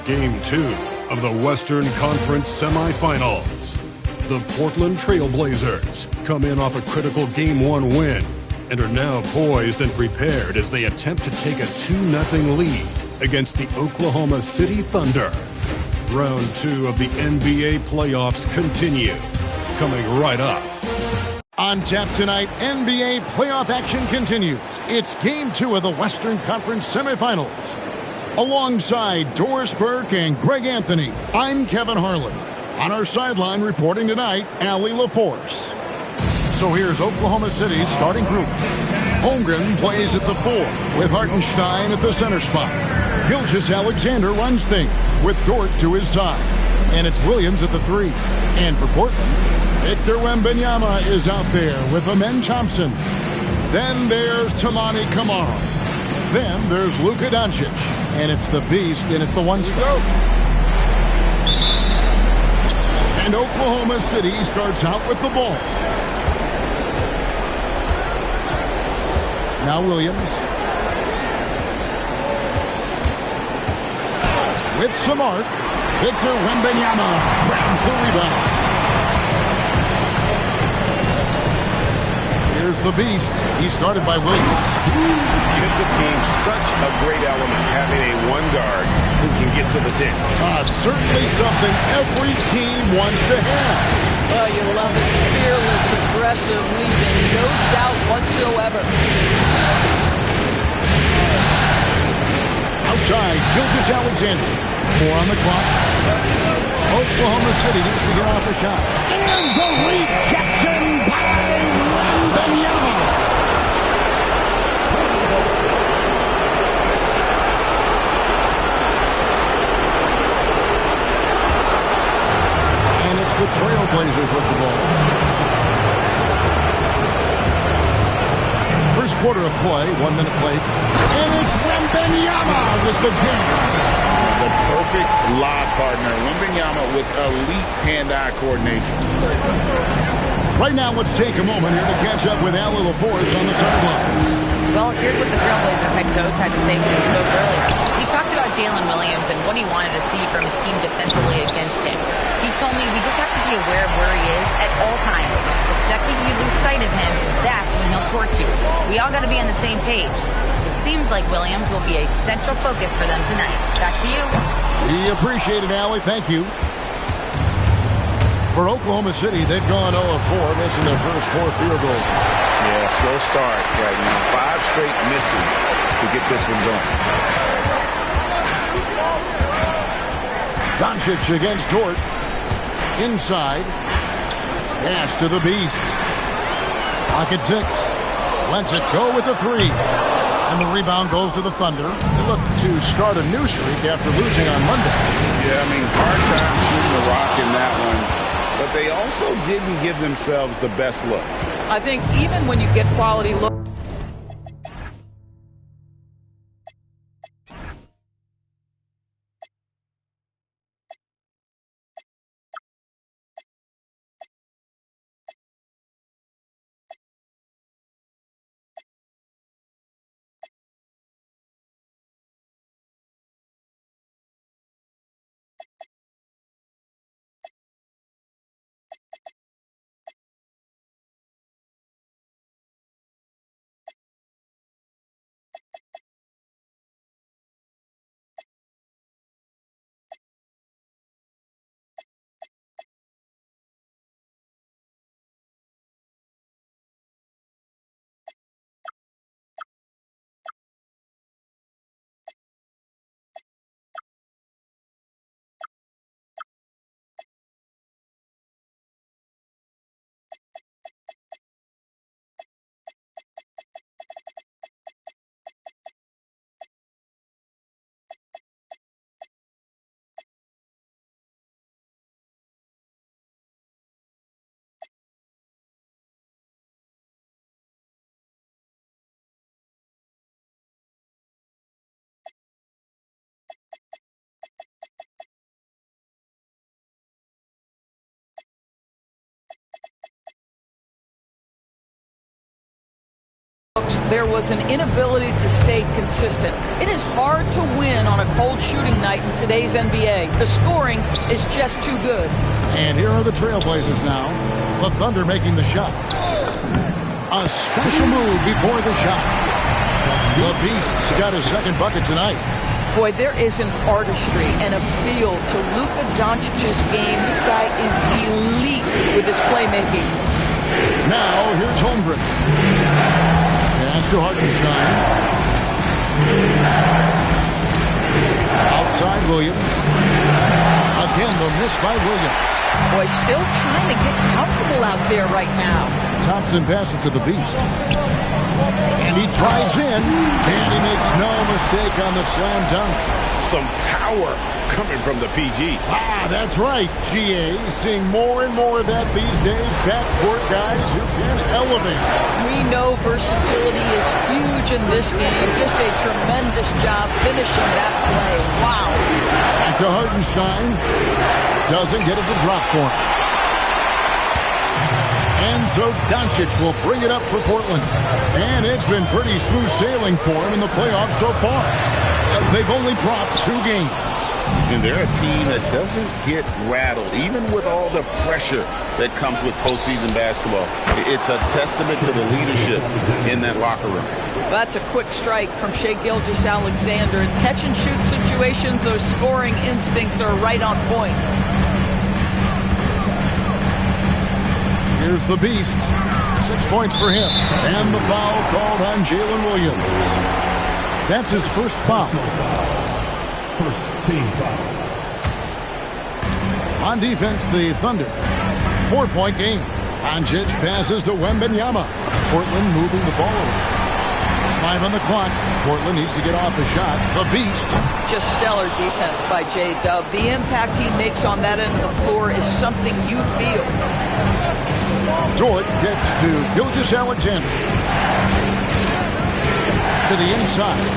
Game 2 of the Western Conference semifinals. The Portland Trail Blazers come in off a critical Game 1 win and are now poised and prepared as they attempt to take a 2-0 lead against the Oklahoma City Thunder. Round 2 of the NBA playoffs continue, coming right up. On tap tonight, NBA playoff action continues. It's Game 2 of the Western Conference semifinals. Alongside Doris Burke and Greg Anthony, I'm Kevin Harlan. On our sideline reporting tonight, Allie LaForce. So here's Oklahoma City's starting group. Holmgren plays at the 4 with Hartenstein at the center spot. Gilgeous-Alexander runs things with Dort to his side. And it's Williams at the 3. And for Portland, Victor Wembanyama is out there with Amen Thompson. Then there's Toumani Camara. Then there's Luka Doncic. And it's the Beast in at the 1 spot. And Oklahoma City starts out with the ball. Now Williams. With some arc, Victor Wembanyama grabs the rebound. Here's the Beast. He started by Williams. Gives the team such a great element having a one guard who can get to the tip. Certainly something every team wants to have. Oh, you love it. Fearless, aggressive, leading, no doubt whatsoever. Outside, Gilgeous-Alexander. 4 on the clock. Oklahoma City needs to get off a shot. And the rejection by Wembanyama. And it's the Trailblazers with the ball. First quarter of play, 1 minute played. And it's Wembanyama with the jam. The perfect lob partner. Wembanyama with elite hand-eye coordination. Right now, let's take a moment here to catch up with Allie LaForce on the sideline. Well, here's what the Trailblazers head coach had to say when he spoke earlier. He talked about Jalen Williams and what he wanted to see from his team defensively against him. He told me we just have to be aware of where he is at all times. The second you lose sight of him, that's when he'll torch you. We all got to be on the same page. It seems like Williams will be a central focus for them tonight. Back to you. We appreciate it, Allie. Thank you. For Oklahoma City, they've gone 0-4, missing their first 4 field goals. Yeah, slow start right now. 5 straight misses to get this one going. Doncic against Dort. Inside. Pass to the Beast. Pocket 6. Lets it go with the 3. And the rebound goes to the Thunder. They look to start a new streak after losing on Monday. Yeah, I mean, hard time shooting the rock in that one. But they also didn't give themselves the best looks. I think even when you get quality looks, there was an inability to stay consistent. It is hard to win on a cold shooting night in today's NBA. The scoring is just too good. And here are the Trailblazers now. The Thunder making the shot. A special move before the shot. The Beast's got his second bucket tonight. Boy, there is an artistry and a feel to Luka Doncic's game. This guy is elite with his playmaking. Now, here's Holmgren. Pass to Hartenstein. Outside Williams. Again, the miss by Williams. Boy, still trying to get comfortable out there right now. Thompson passes to the Beast. And he drives in. And he makes no mistake on the slam dunk. Some power coming from the PG. That's right, GA. Seeing more and more of that these days. Backcourt guys who can elevate. We know versatility is huge in this game. Just a tremendous job finishing that play. Wow. Back to Hartenstein. Doesn't get it to drop for him. And so Doncic will bring it up for Portland. And it's been pretty smooth sailing for him in the playoffs so far. They've only dropped 2 games. And they're a team that doesn't get rattled, even with all the pressure that comes with postseason basketball. It's a testament to the leadership in that locker room. That's a quick strike from Shai Gilgeous-Alexander. In catch-and-shoot situations, those scoring instincts are right on point. Here's the Beast. 6 points for him. And the foul called on Jalen Williams. That's his first foul. First team foul. On defense, the Thunder. 4-point game. Doncic passes to Wembanyama. Portland moving the ball around. 5 on the clock. Portland needs to get off the shot. The Beast. Just stellar defense by J-Dub. The impact he makes on that end of the floor is something you feel. Dort gets to Gilgeous-Alexander. To the inside.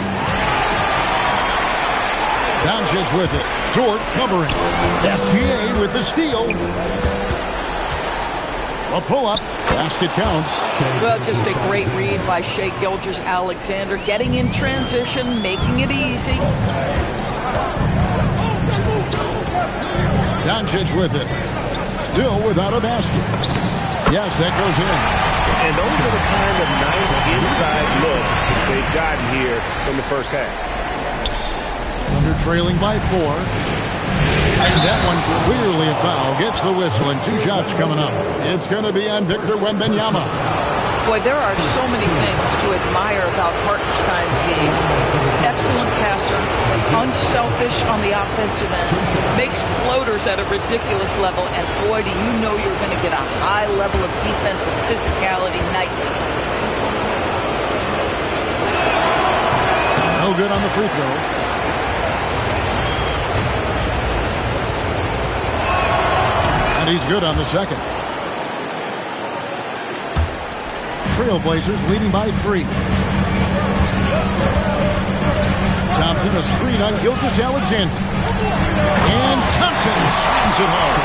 Doncic with it. Dort covering. SGA with the steal. A pull-up. Basket counts. Well, just a great read by Shai Gilgeous-Alexander. Getting in transition, making it easy. Doncic with it. Still without a basket. Yes, that goes in. And those are the kind of nice inside looks they've gotten here in the first half. Thunder trailing by 4. And that one clearly a foul. Gets the whistle and 2 shots coming up. It's going to be on Victor Wembanyama. Boy, there are so many things to admire about Hartenstein's game. Excellent passer, unselfish on the offensive end, makes floaters at a ridiculous level, and boy, do you know you're going to get a high level of defensive physicality nightly. No good on the free throw. And he's good on the second. Trailblazers leading by 3. Thompson, a screen on Gilgeous-Alexander. And Thompson slams it home.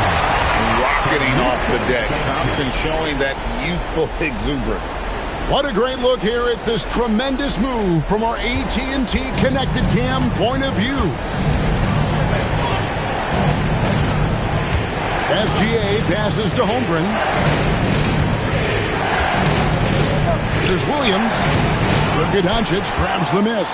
Rocketing off the deck. Thompson showing that youthful exuberance. What a great look here at this tremendous move from our AT&T Connected Cam point of view. SGA passes to Holmgren. Here's Williams. Luka Doncic grabs the miss.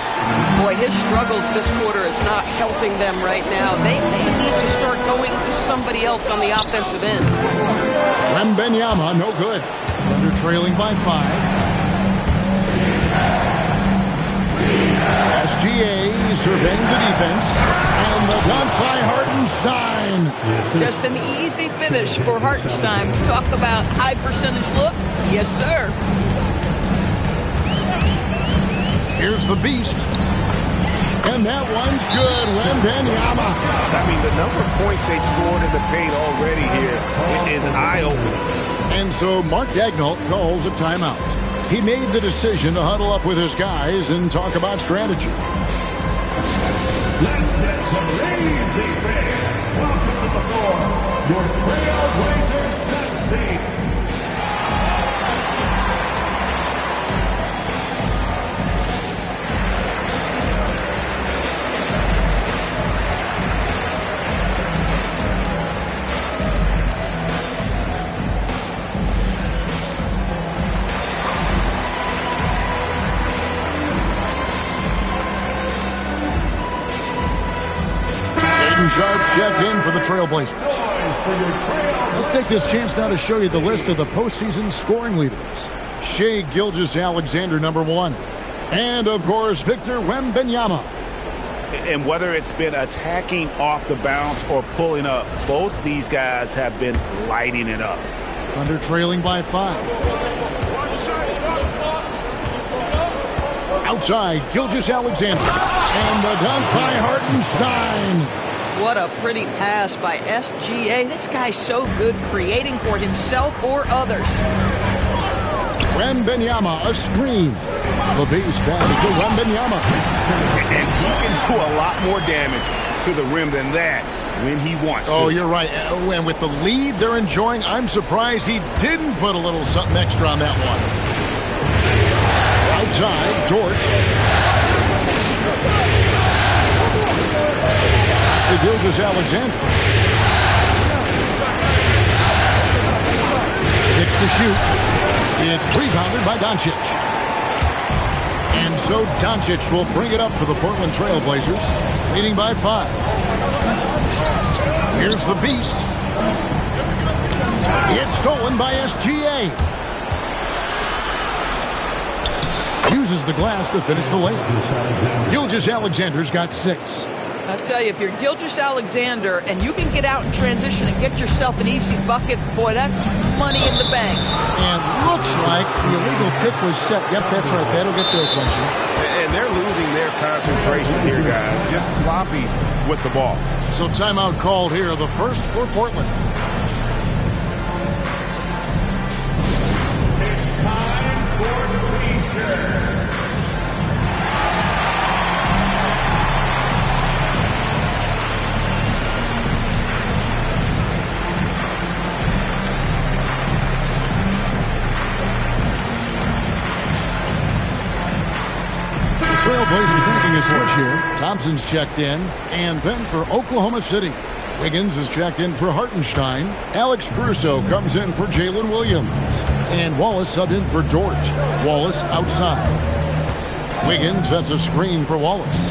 Boy, his struggles this quarter is not helping them right now. They may need to start going to somebody else on the offensive end. Wembanyama, no good. Thunder trailing by 5. SGA surveying the defense. And the dunk by Hartenstein. Just an easy finish for Hartenstein. Talk about high percentage look. Yes, sir. Here's the Beast. And that one's good. Wembanyama. I mean, the number of points they've scored in the paint already here is eye-opening. And so Mark Daigneault calls a timeout. He made the decision to huddle up with his guys and talk about strategy. Let's get some lazy fans. Welcome to the floor, your Trailblazers set team. Sharp's checked in for the Trailblazers. Let's take this chance now to show you the list of the postseason scoring leaders. Shai Gilgeous-Alexander, number 1. And, of course, Victor Wembanyama. And whether it's been attacking off the bounce or pulling up, both these guys have been lighting it up. Thunder trailing by 5. Outside, Gilgeous-Alexander. And the dunk by Hartenstein. What a pretty pass by SGA. This guy's so good creating for himself or others. Wembanyama, a screen. The base pass to Wembanyama. And he can do a lot more damage to the rim than that when he wants to. Oh, you're right. And with the lead they're enjoying, I'm surprised he didn't put a little something extra on that one. Outside, Dort. To Gilgeous-Alexander. 6 to shoot. It's rebounded by Doncic. And so Doncic will bring it up for the Portland Trailblazers, leading by 5. Here's the beast. It's stolen by SGA. Uses the glass to finish the layup. Gilgeous-Alexander's got 6. I'll tell you, if you're Gilgeous-Alexander and you can get out in transition and get yourself an easy bucket, boy, that's money in the bank. And looks like the illegal pick was set. Yep, that's right. That'll get their attention. And they're losing their concentration here, guys. Just sloppy with the ball. So timeout called here, the first for Portland. It's time for Bleacher. Trailblazers making a switch here. Thompson's checked in. And then for Oklahoma City, Wiggins is checked in for Hartenstein. Alex Caruso comes in for Jalen Williams. And Wallace subbed in for Dort. Wallace outside. Wiggins sets a screen for Wallace.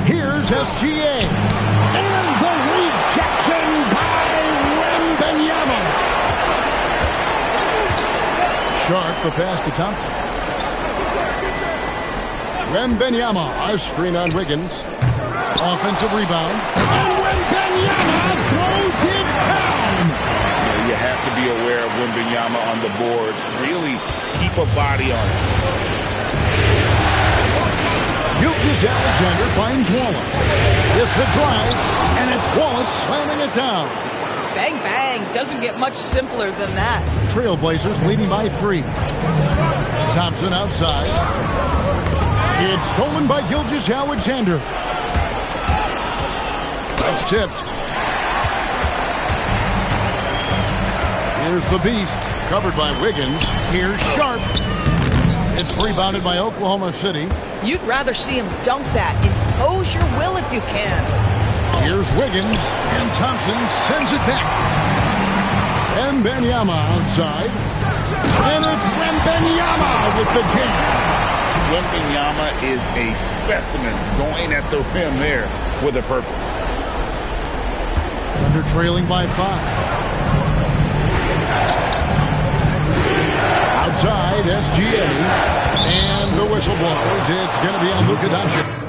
Here's SGA. And the rejection by Wembanyama. Sharp the pass to Thompson. Wembanyama, a screen on Wiggins. Offensive rebound. And Wembanyama throws it down. You have to be aware of Wembanyama on the boards. Really keep a body on it. Gilgeous-Alexander finds Wallace. With the drive, and it's Wallace slamming it down. Bang, bang. Doesn't get much simpler than that. Trailblazers leading by 3. Thompson outside. It's stolen by Gilgeous-Alexander. That's tipped. Here's the beast, covered by Wiggins. Here's Sharp. It's rebounded by Oklahoma City. You'd rather see him dunk that. Impose your will if you can. Here's Wiggins, and Thompson sends it back. Wembanyama outside. And it's Wembanyama with the jam. Wembanyama is a specimen going at the rim there with a purpose. Thunder trailing by 5. Outside, SGA. And the whistle blows. It's going to be on Luka Doncic.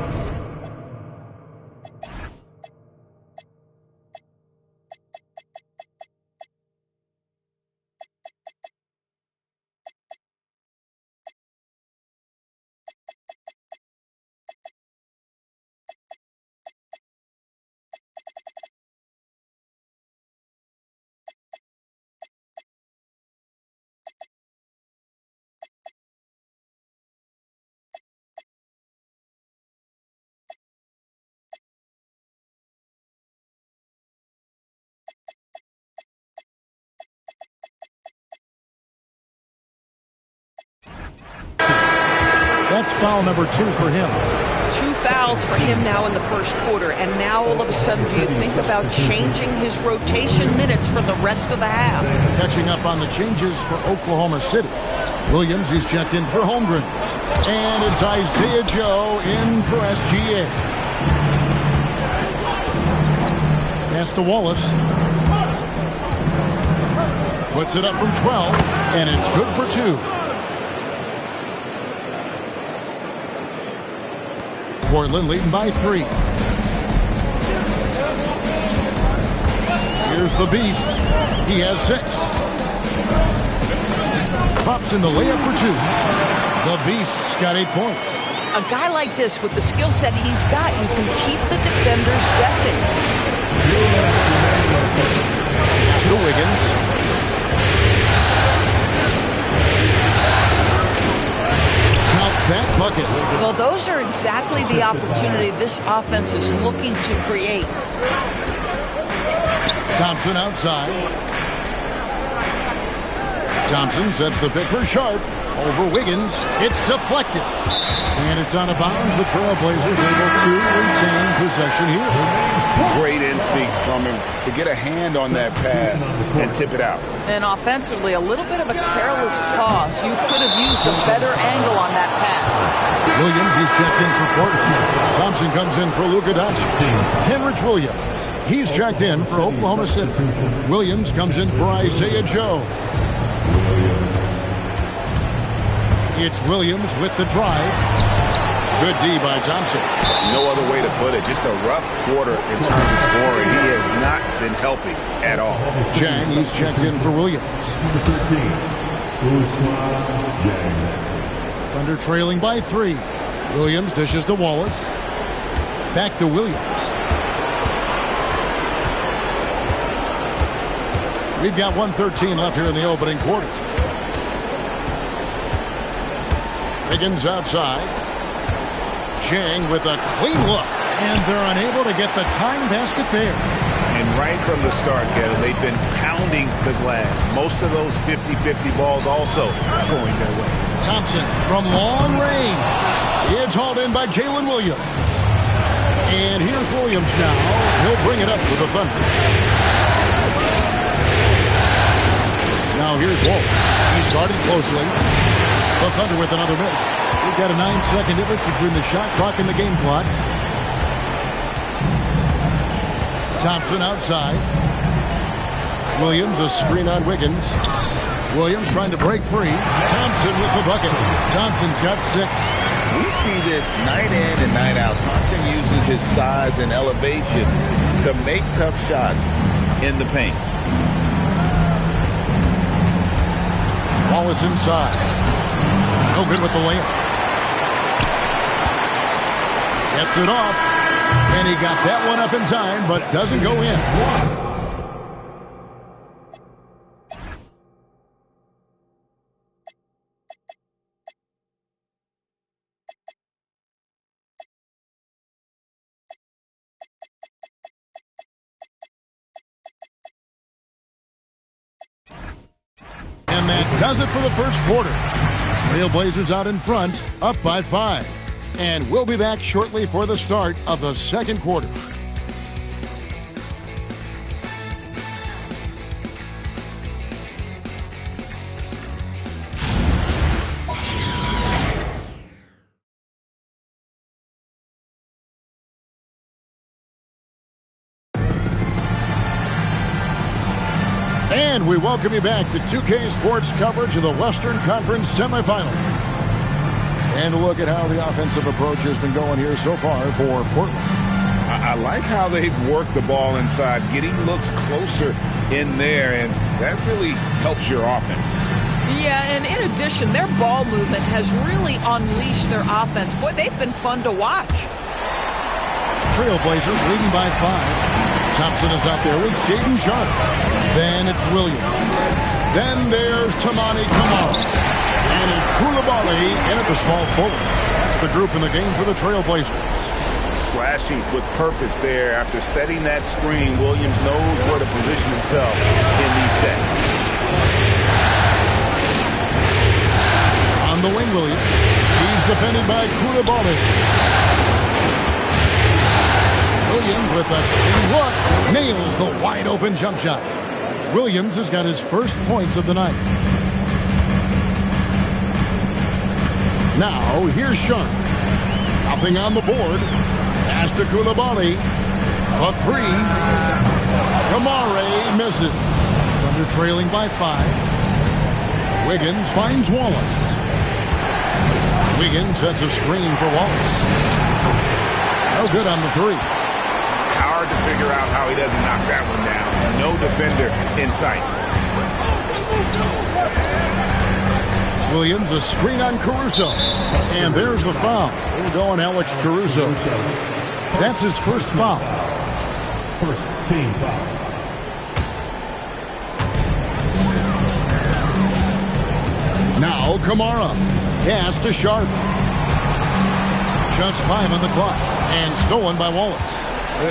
That's foul number 2 for him. 2 fouls for him now in the first quarter. And now all of a sudden, do you think about changing his rotation minutes for the rest of the half? Catching up on the changes for Oklahoma City. Williams is checked in for Holmgren. And it's Isaiah Joe in for SGA. Pass to Wallace. Puts it up from 12, and it's good for 2. Portland leading by 3. Here's the Beast. He has 6. Pops in the layup for 2. The Beast's got 8 points. A guy like this, with the skill set he's got, you can keep the defenders guessing. To Wiggins. Count that bucket. Well, those are exactly the opportunity this offense is looking to create. Thompson outside. Thompson sets the pick for Sharp. Over Wiggins. It's deflected. And it's out of bounds. The Trailblazers able to retain possession here. Great instincts from him to get a hand on that pass and tip it out. And offensively, a little bit of a careless toss. You could have used a better angle on that pass. Williams, he's checked in for Portland. Thompson comes in for Luka Doncic. Kenrich Williams, he's checked in for Oklahoma City. Williams comes in for Isaiah Joe. It's Williams with the drive. Good D by Thompson. No other way to put it. Just a rough quarter in terms of scoring. He has not been helping at all. Chang, he's checked in for Williams. Thunder trailing by 3. Williams dishes to Wallace. Back to Williams. We've got 1:13 left here in the opening quarter. Wiggins outside. Chang with a clean look. And they're unable to get the tying basket there. And right from the start, Kevin, they've been pounding the glass. Most of those 50-50 balls also going their way. Thompson from long range. It's hauled in by Jalen Williams. And here's Williams now. He'll bring it up for the Thunder. Now here's Wolf. He's guarded closely. The Thunder with another miss. We've got a 9-second difference between the shot clock and the game clock. Thompson outside. Williams a screen on Wiggins. Williams trying to break free. Thompson with the bucket. Thompson's got 6. We see this night in and night out. Thompson uses his size and elevation to make tough shots in the paint. Wallace inside. No good with the layup. Gets it off. And he got that one up in time, but doesn't go in. And that does it for the first quarter. Trailblazers out in front, up by 5. And we'll be back shortly for the start of the second quarter. And we welcome you back to 2K Sports coverage of the Western Conference semifinals. And a look at how the offensive approach has been going here so far for Portland. I like how they've worked the ball inside, getting looks closer in there, and that really helps your offense. Yeah, and in addition, their ball movement has really unleashed their offense. Boy, they've been fun to watch. Trailblazers leading by 5. Thompson is out there with Shaedon Sharp. Then it's Williams. Then there's Tamani Kamara. And it's Koulibaly in at the small forward. That's the group in the game for the Trailblazers. Slashing with purpose there. After setting that screen, Williams knows where to position himself in these sets. On the wing, Williams. He's defended by Koulibaly. Williams with a clean look. Nails the wide-open jump shot. Williams has got his first points of the night. Now, here's Sean. Nothing on the board. Pass to Koulibaly. A 3. Kamare misses. Thunder trailing by 5. Wiggins finds Wallace. Wiggins sets a screen for Wallace. No good on the 3. Hard to figure out how he doesn't knock that one down. No defender in sight. Williams, a screen on Caruso. And there's the foul. We'll go on Alex Caruso. That's his first foul. First team foul. Now Kamara. Pass to Sharp. Just 5 on the clock. And stolen by Wallace.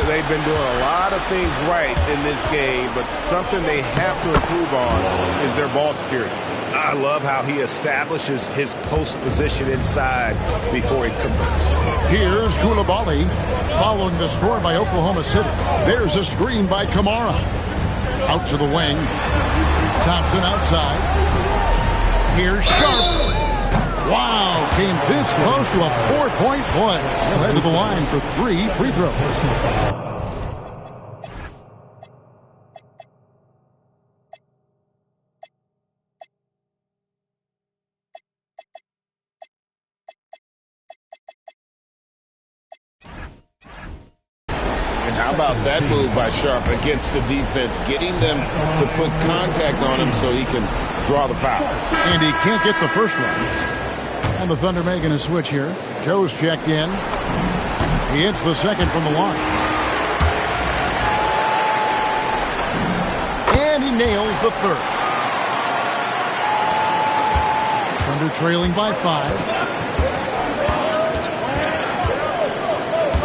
They've been doing a lot of things right in this game, but something they have to improve on is their ball security. I love how he establishes his post position inside before he converts. Here's Koulibaly following the score by Oklahoma City. There's a screen by Kamara. Out to the wing. Thompson outside. Here's Sharp. Wow, came this close to a 4-point play. He'll head to the line for 3 free throws. And how about that move by Sharp against the defense, getting them to put contact on him so he can draw the foul. And he can't get the first one. And the Thunder making a switch here. Joe's checked in. He hits the second from the line. And he nails the third. Thunder trailing by 5.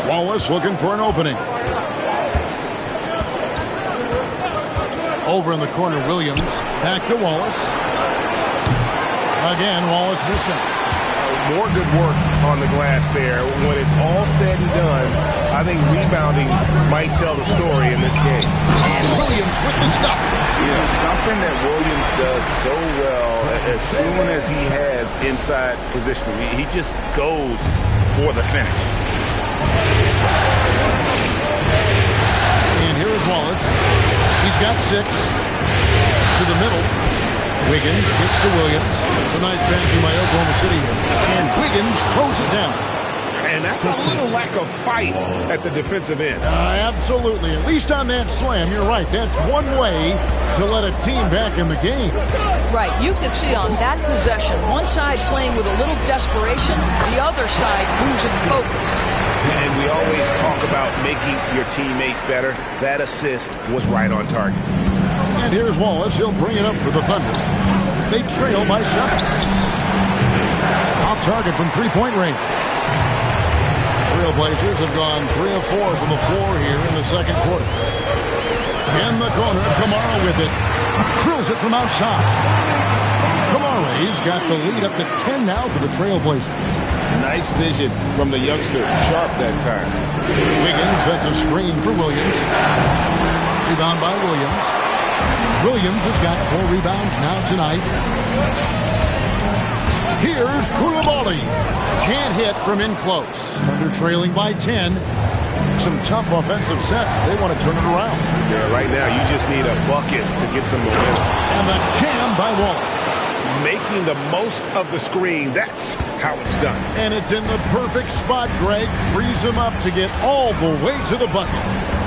Wallace looking for an opening. Over in the corner, Williams. Back to Wallace. Again, Wallace missing. More good work on the glass there. When it's all said and done, I think rebounding might tell the story in this game. And Williams with the stuff. You know, something that Williams does so well, as soon as he has inside positioning, he just goes for the finish. And here is Wallace. He's got 6. To the middle. Wiggins gets to Williams. It's a nice passing by Oklahoma City here. And Wiggins throws it down. And that's a little lack of fight at the defensive end. Absolutely. At least on that slam, you're right. That's one way to let a team back in the game. Right. You can see on that possession, one side playing with a little desperation, the other side losing focus. And we always talk about making your teammate better. That assist was right on target. And here's Wallace. He'll bring it up for the Thunder. They trail by 7. Off target from 3-point range. Trailblazers have gone 3 of 4 from the floor here in the second quarter. In the corner, Kamara with it. Drills it from outside. Kamara's got the lead up to 10 now for the Trailblazers. Nice vision from the youngster. Sharp that time. Wiggins sets a screen for Williams. Rebound by Williams. Williams has got 4 rebounds now tonight. Here's Koulibaly. Can't hit from in close. Thunder trailing by 10. Some tough offensive sets. They want to turn it around. Yeah, right now you just need a bucket to get some momentum. And the jam by Wallace. Making the most of the screen. That's how it's done. And it's in the perfect spot, Greg. Frees him up to get all the way to the bucket.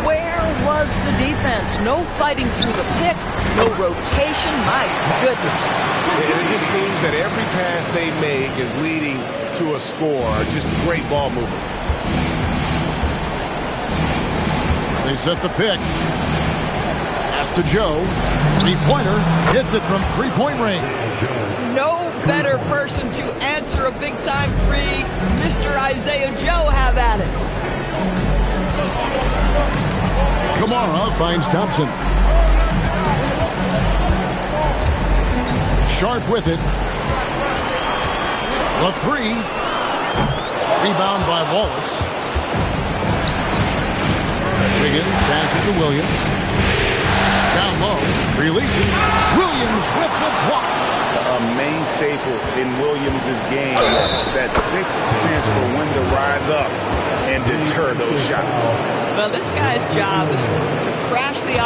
Where was the defense? No fighting through the pick, no rotation. My goodness. It just seems that every pass they make is leading to a score. Just great ball movement. They set the pick. Pass to Joe. 3-pointer. Hits it from 3-point range. No better person to answer a big-time 3. Mr. Isaiah Joe, have at it. Kamara finds Thompson. Sharp with it. The 3. Rebound by Wallace. Wiggins passes to Williams. Down low. Releases. Williams with the block. A main staple in Williams' game. That 6th sense for when to rise up and deter those shots. Well, this guy's job is to crash the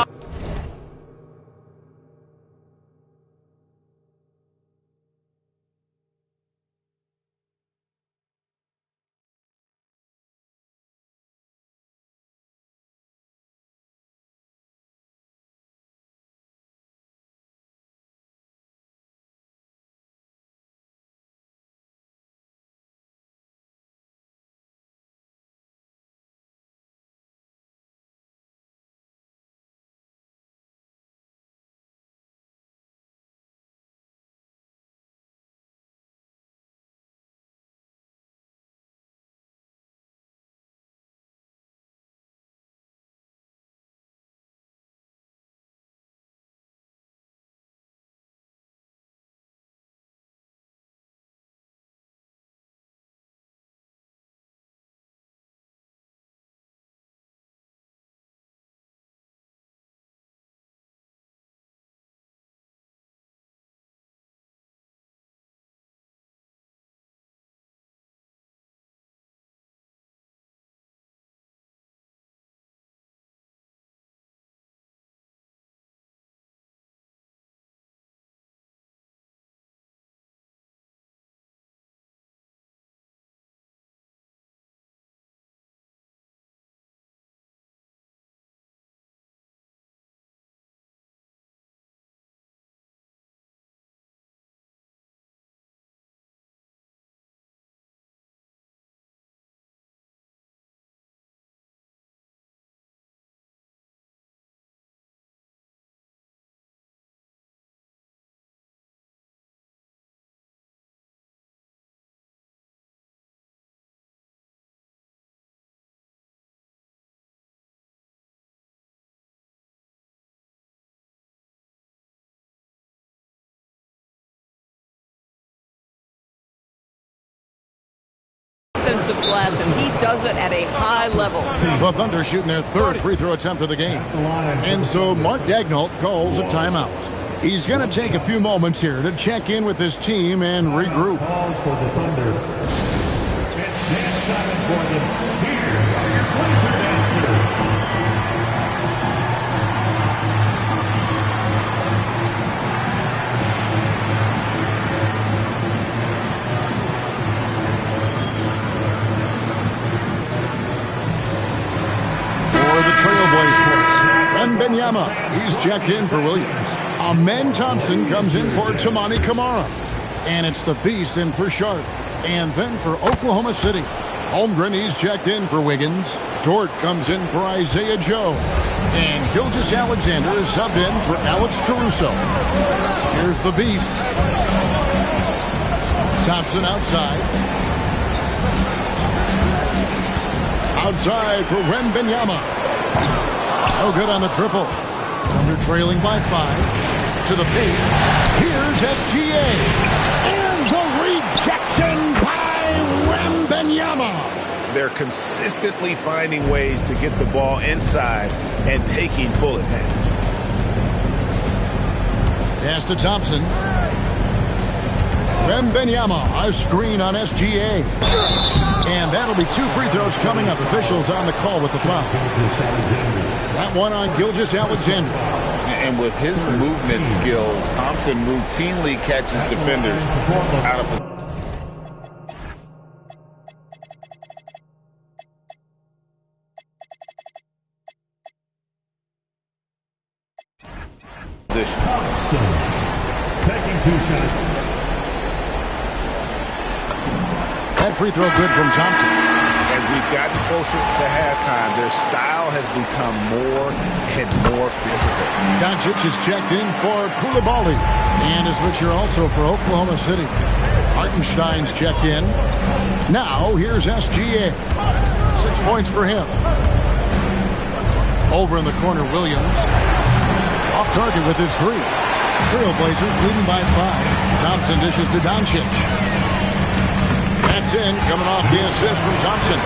offensive glass, and he does it at a high level. The Thunder shooting their third free throw attempt of the game. And so Mark Daigneault calls a timeout. He's going to take a few moments here to check in with his team and regroup. For the Thunder. It's Dan Simon for them. Here are your Blazer dancers. For the Trailblazers, Wembanyama, he's checked in for Williams. Amen Thompson comes in for Tamani Kamara. And it's the Beast in for Sharp. And then for Oklahoma City, Holmgren, he's checked in for Wiggins. Dort comes in for Isaiah Joe. And Gilgeous-Alexander is subbed in for Alex Caruso. Here's the Beast. Thompson outside. Outside for Wembanyama. No good on the triple. Thunder trailing by 5. To the paint. Here's SGA. And the rejection by Wembanyama. They're consistently finding ways to get the ball inside and taking full advantage. Pass to Thompson. Wembanyama, a screen on SGA. And that'll be 2 free throws coming up. Officials on the call with the foul. That one on Gilgeous-Alexander. And with his movement skills, Thompson routinely catches defenders out of position. Taking 2 shots. That free throw good from Thompson. As we've gotten closer to halftime, their style has become more and more physical. Doncic is checked in for Coulibaly. And a switcher also for Oklahoma City. Hartenstein's checked in. Now, here's SGA. 6 points for him. Over in the corner, Williams. Off target with his 3. Trailblazers leading by 5. Thompson dishes to Doncic. That's in, coming off the assist from Thompson.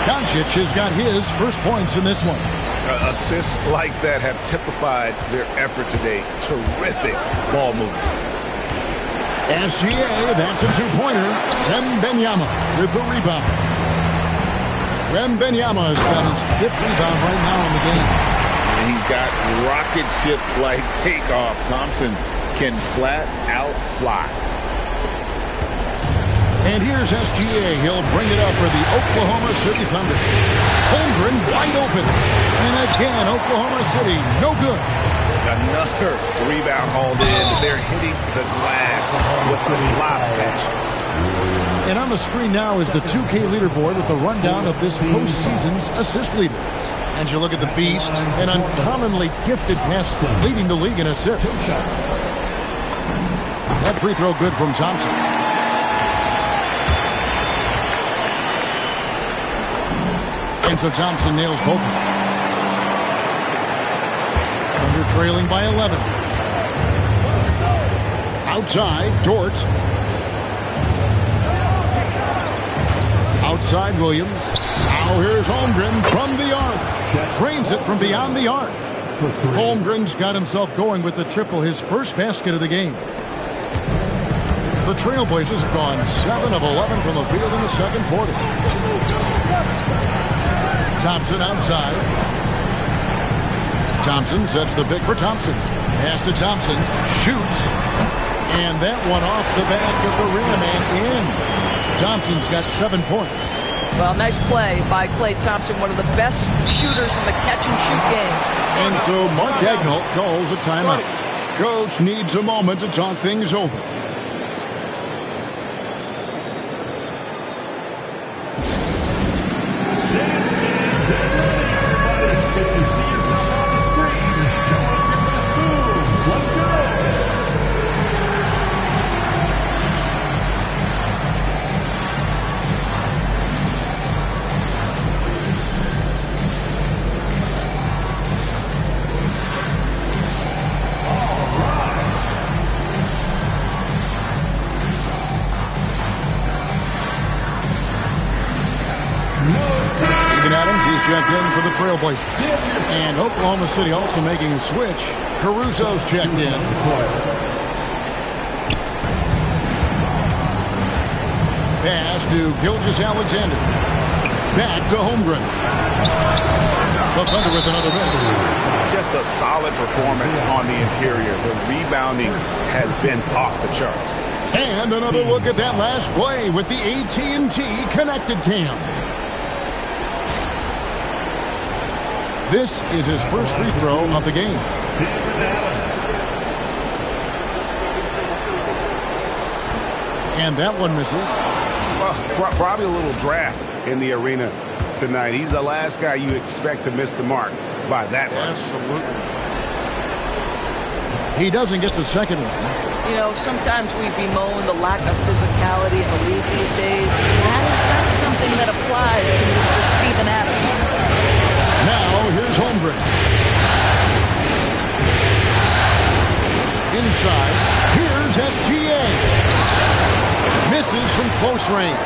Doncic has got his first points in this one. Assists like that have typified their effort today. Terrific ball movement. SGA, that's a 2-pointer. Wembanyama with the rebound. Wembanyama has got his 5th rebound right now in the game. And he's got rocket ship-like takeoff. Thompson can flat out fly. And here's SGA. He'll bring it up for the Oklahoma City Thunder. Holmgren wide open. And again, Oklahoma City, no good. Another rebound hauled in. They're hitting the glass with a lot of passion. And on the screen now is the 2K leaderboard with the rundown of this postseason's assist leaders. And you look at the Beast, an uncommonly gifted passer, leading the league in assists. That free throw good from Thompson. And so Thompson nails both of them. Thunder trailing by 11. Outside, Dort. Outside, Williams. Now here's Holmgren from the arc. Trains it from beyond the arc. Holmgren's got himself going with the triple, his first basket of the game. The Trailblazers have gone 7 of 11 from the field in the second quarter. Thompson outside. Thompson sets the pick for Thompson. Pass to Thompson. Shoots. And that one off the back of the rim and in. Thompson's got 7 points. Well, nice play by Klay Thompson, one of the best shooters in the catch-and-shoot game. And so Mark Daigneault calls a timeout. Coach needs a moment to talk things over. checked in for the Trailblazers. And Oklahoma City also making a switch. Caruso's checked in. Pass to Gilgeous-Alexander. Back to Holmgren. The Thunder with another miss. Just a solid performance on the interior. The rebounding has been off the charts. And another look at that last play with the AT&T Connected Cam. This is his first free throw of the game. And that one misses. Well, probably a little draft in the arena tonight. He's the last guy you expect to miss the mark by that much. Absolutely. He doesn't get the second one. You know, sometimes we bemoan the lack of physicality in the league these days. That is not something that applies to Mr. Steven Adams. Now, here's Holmgren. Inside, here's SGA. Misses from close range.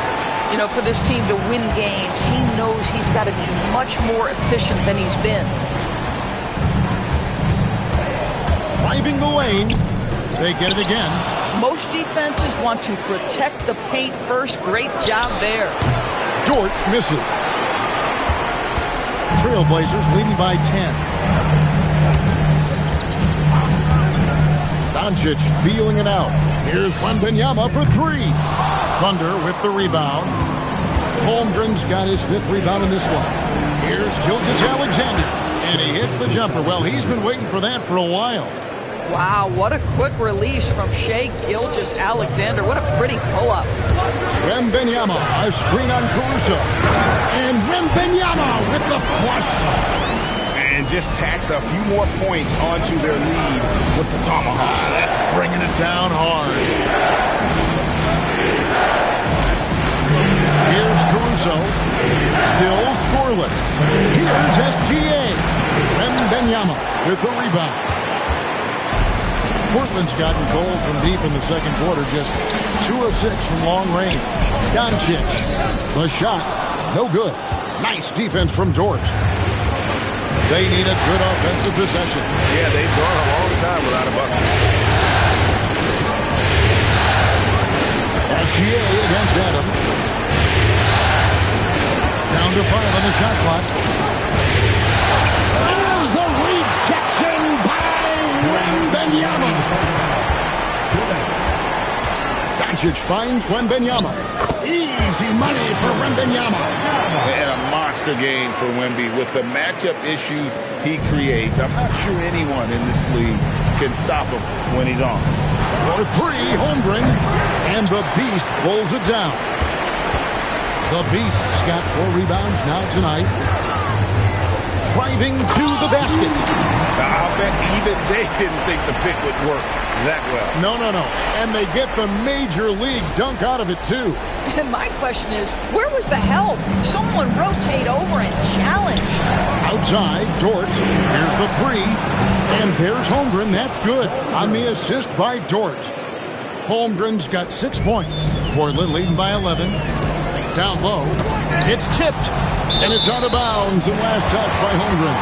You know, for this team to win games, he knows he's got to be much more efficient than he's been. Driving the lane. They get it again. Most defenses want to protect the paint first. Great job there. Dort misses. Trailblazers leading by 10. Doncic feeling it out. Here's Wembanyama for three. Thunder with the rebound. Holmgren's got his fifth rebound in this one. Here's Gilgeous-Alexander. And he hits the jumper. Well, he's been waiting for that for a while. Wow, what a quick release from Shai Gilgeous-Alexander. What a pretty pull-up. Wembanyama, a screen on Caruso. And Wembanyama with the flush. And just tacks a few more points onto their lead with the tomahawk. That's bringing it down hard. Here's Caruso. Still scoreless. Here's SGA. Wembanyama with the rebound. Portland's gotten gold from deep in the second quarter, just 2 of 6 from long range. Doncic, the shot, no good. Nice defense from Dort. They need a good offensive possession. Yeah, they've gone a long time without a bucket. SGA against Adams. Down to 5 on the shot clock. There's the rejection by Wembanyama. Doncic finds Wembanyama. Easy money for Wembanyama. And a monster game for Wemby with the matchup issues he creates. I'm not sure anyone in this league can stop him when he's on. For three, Holmgren. And the Beast pulls it down. The Beast's got 4 rebounds now tonight. Driving to the basket. I'll bet even they didn't think the pick would work that well. No. And they get the major league dunk out of it, too. And my question is, where was the help? Someone rotate over and challenge. Outside, Dort. Here's the 3. And there's Holmgren. That's good on the assist by Dort. Holmgren's got 6 points. Portland leading by 11. Down low. It's tipped. And it's out of bounds. And last touch by Holmgren.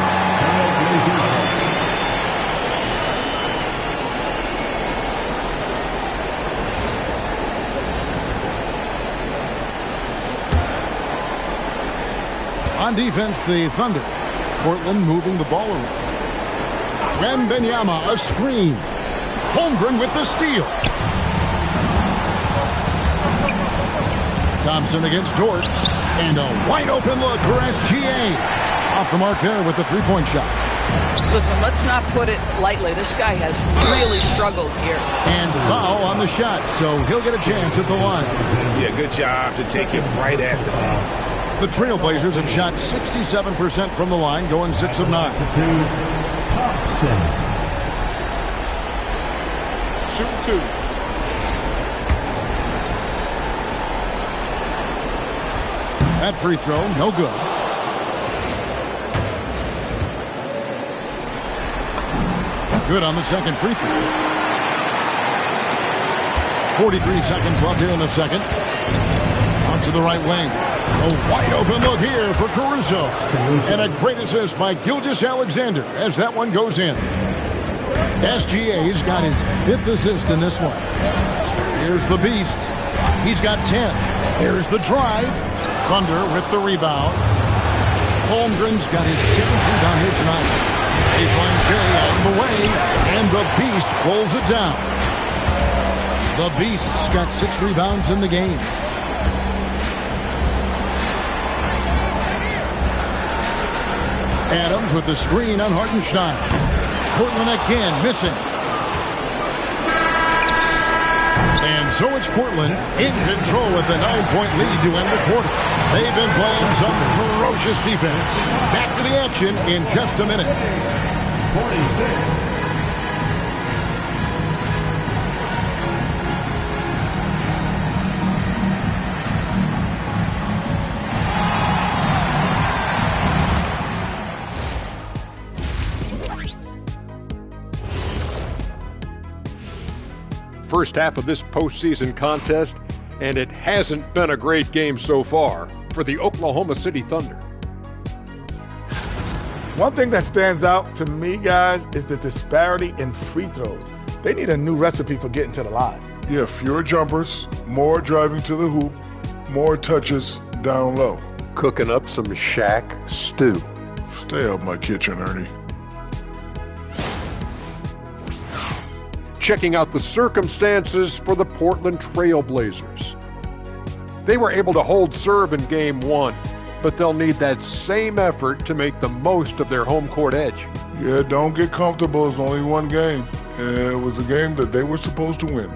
On defense, the Thunder. Portland moving the ball around. Wembanyama, a screen. Holmgren with the steal. Thompson against Dort. And a wide open look for SGA. Off the mark there with the three-point shot. Listen, let's not put it lightly. This guy has really struggled here. And foul on the shot, so he'll get a chance at the line. Yeah, good job to take it right at the line. The Trailblazers have shot 67% from the line, going 6 of 9. Shoot 2. That free throw, no good. Good on the second free throw. 43 seconds left here in the second. Out to the right wing. A wide open look here for Caruso. And a great assist by Gilgeous-Alexander as that one goes in. SGA's got his 5th assist in this one. Here's the Beast. He's got 10. There's the drive. Thunder with the rebound. Holmgren's got his 7th rebound here tonight. Baseline J out of the way, and the Beast pulls it down. The Beast's got 6 rebounds in the game. Adams with the screen on Hartenstein. Portland again missing. And so it's Portland in control with a 9-point lead to end the quarter. They've been playing some ferocious defense. Back to the action in just a minute. 46. First half of this postseason contest, and it hasn't been a great game so far for the Oklahoma City Thunder. One thing that stands out to me, guys, is the disparity in free throws. They need a new recipe for getting to the line. Yeah, fewer jumpers, more driving to the hoop, more touches down low. Cooking up some Shaq stew. Stay out my kitchen, Ernie. Checking out the circumstances for the Portland Trail Blazers. They were able to hold serve in Game 1, but they'll need that same effort to make the most of their home court edge. Yeah, don't get comfortable. It's only one game. And it was a game that they were supposed to win.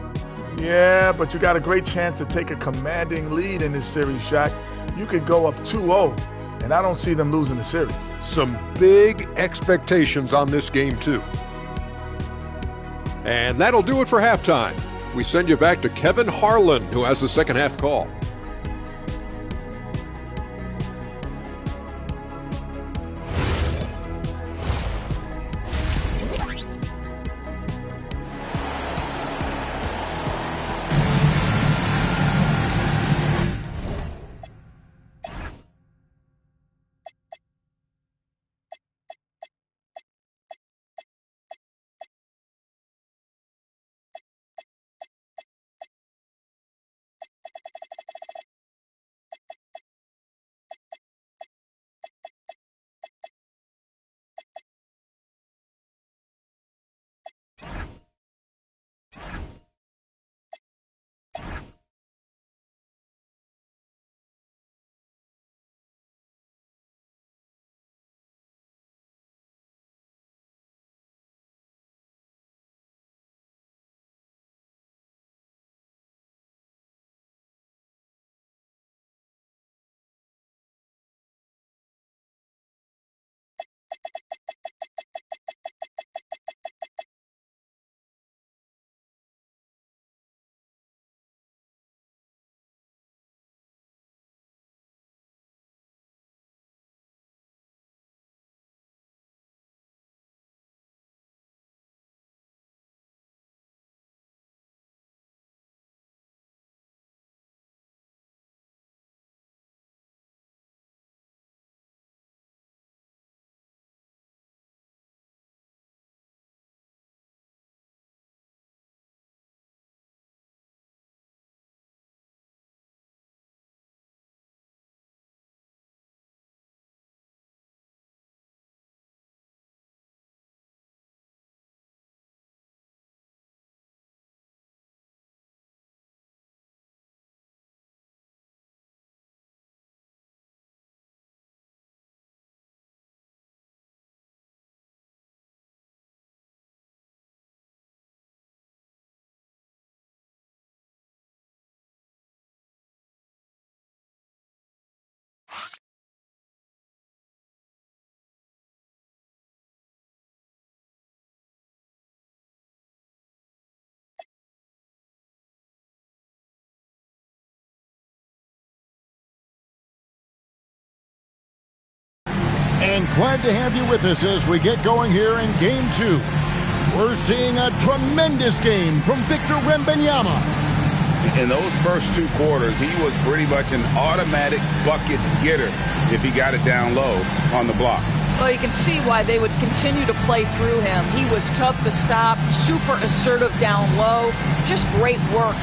Yeah, but you got a great chance to take a commanding lead in this series, Shaq. You could go up 2-0, and I don't see them losing the series. Some big expectations on this game, too. And that'll do it for halftime. We send you back to Kevin Harlan, who has the second half call. And glad to have you with us as we get going here in Game 2. We're seeing a tremendous game from Victor Wembanyama. In those first 2 quarters, he was pretty much an automatic bucket getter if he got it down low on the block. Well, you can see why they would continue to play through him. He was tough to stop, super assertive down low. Just great work.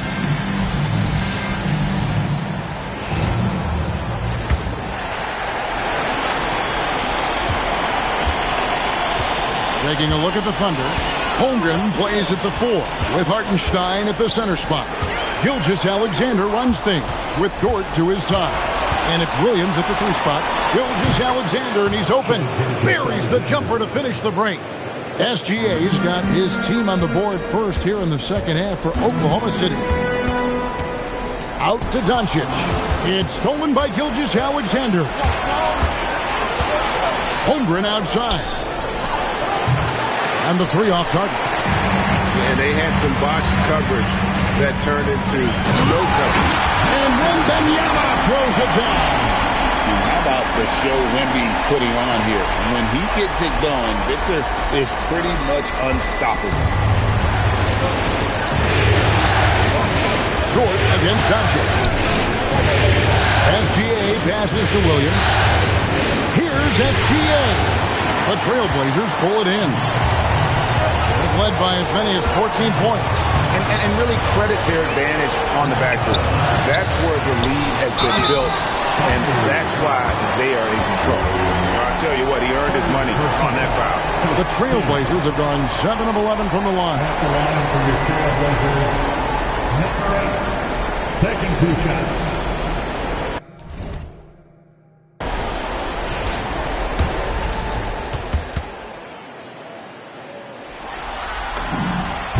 Taking a look at the Thunder, Holmgren plays at the 4 with Hartenstein at the center spot. Gilgeous-Alexander runs things with Dort to his side. And it's Williams at the 3 spot. Gilgeous-Alexander, and he's open. Buries the jumper to finish the break. SGA's got his team on the board first here in the second half for Oklahoma City. Out to Doncic. It's stolen by Gilgeous-Alexander. Holmgren outside. And the 3 off target. And they had some botched coverage that turned into no coverage. And Wembanyama throws it down. And how about the show Wemby's putting on here? When he gets it going, Victor is pretty much unstoppable. Dort against Doncic. SGA passes to Williams. Here's SGA. The Trailblazers pull it in. They've led by as many as 14 points. And really credit their advantage on the backboard. That's where the lead has been built, and that's why they are in control. I'll tell you what, he earned his money on that foul. The Trailblazers have gone 7 of 11 from the line. At the line for your Trailblazers, number 8, taking 2 shots.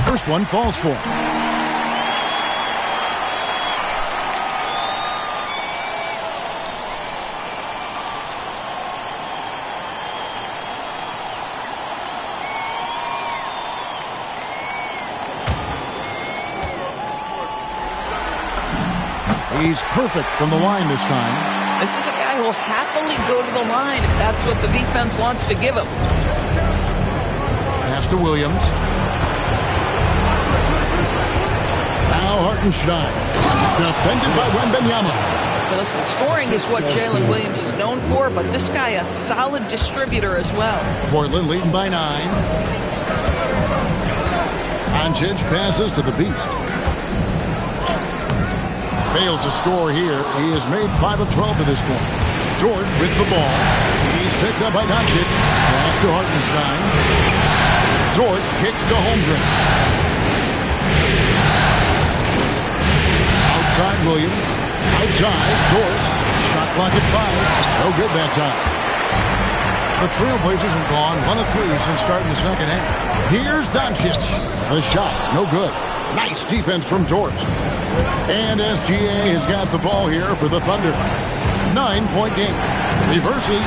First one falls for him. He's perfect from the line this time. This is a guy who will happily go to the line if that's what the defense wants to give him. Pass to Williams. Now Hartenstein. Defended by Wembanyama. Well, listen, scoring is what Jalen Williams is known for, but this guy a solid distributor as well. Portland leading by 9. Doncic passes to the Beast. Fails to score here. He has made 5 of 12 to this point. Dort with the ball. He's picked up by Doncic. Pass to Hartenstein. Dort kicks to Holmgren. Outside Williams. Outside Dort. Shot clock at 5. No good that time. The Trailblazers have gone 1 of 3 since starting the second half. Here's Doncic. The shot, no good. Nice defense from Dort. And SGA has got the ball here for the Thunder. 9-point game. Reverses.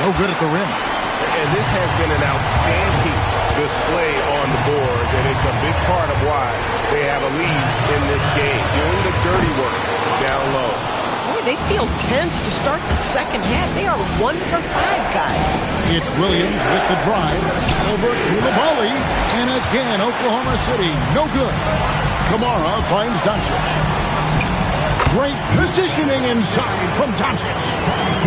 No good at the rim. And this has been an outstanding display on the board, and it's a big part of why they have a lead in this game. Doing the dirty work down low. Boy, they feel tense to start the second half. They are 1 for 5, guys. It's Williams with the drive over Koulibaly. And again, Oklahoma City, no good. Kamara finds Doncic. Great positioning inside from Doncic.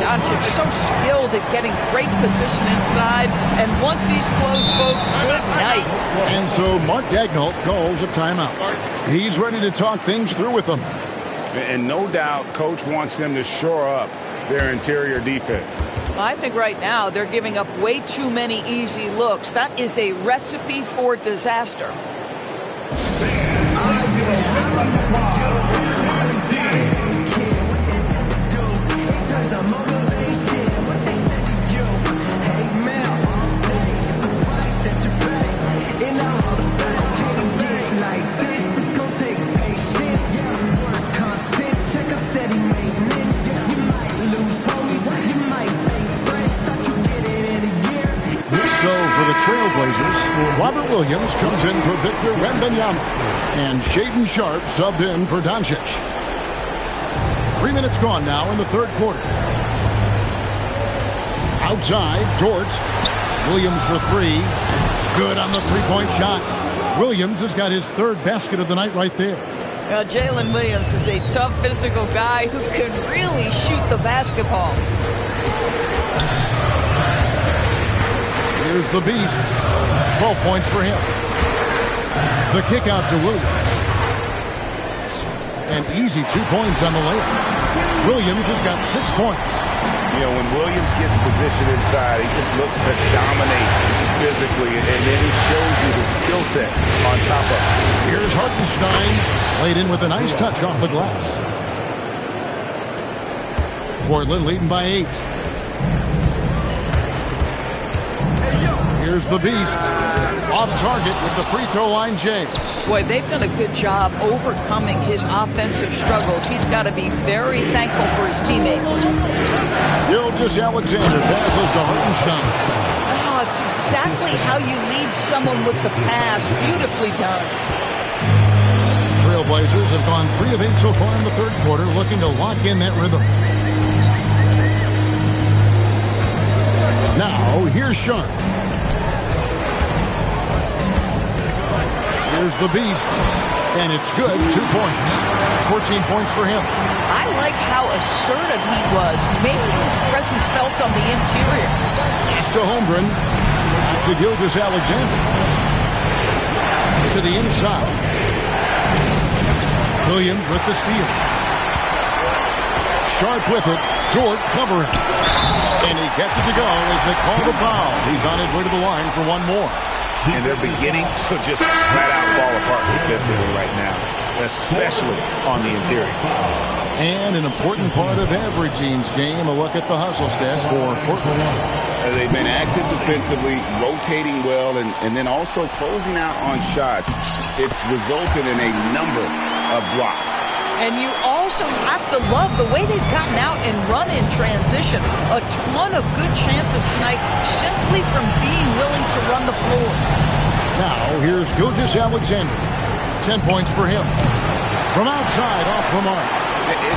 Doncic so skilled at getting great position inside. And once he's close, folks, good night. And so Mark Daigneault calls a timeout. He's ready to talk things through with them. And no doubt, Coach wants them to shore up their interior defense. I think right now they're giving up way too many easy looks. That is a recipe for disaster. So for the Trailblazers, Robert Williams comes in for Victor Wembanyama. And Shaedon Sharpe subbed in for Doncic. 3 minutes gone now in the third quarter. Outside, Dort. Williams for 3. Good on the three-point shot. Williams has got his 3rd basket of the night right there. Jalen Williams is a tough physical guy who can really shoot the basketball. Here's the beast. 12 points for him. The kick out to Williams. An easy 2 points on the layup. Williams has got 6 points. You know, when Williams gets positioned inside, he just looks to dominate physically, and then he shows you the skill set on top of it. Here's Hartenstein, laid in with a nice touch off the glass. Portland leading by 8. Here's the beast. Off target with the free throw line, Jay. Boy, they've done a good job overcoming his offensive struggles. He's got to be very thankful for his teammates. Gilgeous-Alexander passes to Hartenstein. Oh, it's exactly how you lead someone with the pass. Beautifully done. Trailblazers have gone 3 of 8 so far in the third quarter, looking to lock in that rhythm. Now, here's Sharp. Here's the beast, and it's good. 2 points. 14 points for him. I like how assertive he was, making his presence felt on the interior. It's to Holmgren. Back to Gilgeous-Alexander. To the inside. Williams with the steal. Sharp with it. Dort covering. And he gets it to go as they call the foul. He's on his way to the line for one more. And they're beginning to just flat out fall apart defensively right now, especially on the interior. And an important part of every team's game, a look at the hustle stats for Portland. They've been active defensively, rotating well, and then also closing out on shots. It's resulted in a number of blocks. And you also have to love the way they've gotten out and run in transition. A ton of good chances tonight simply from being willing to run the floor. Now, here's Gilgeous-Alexander. 10 points for him. From outside, off the mark.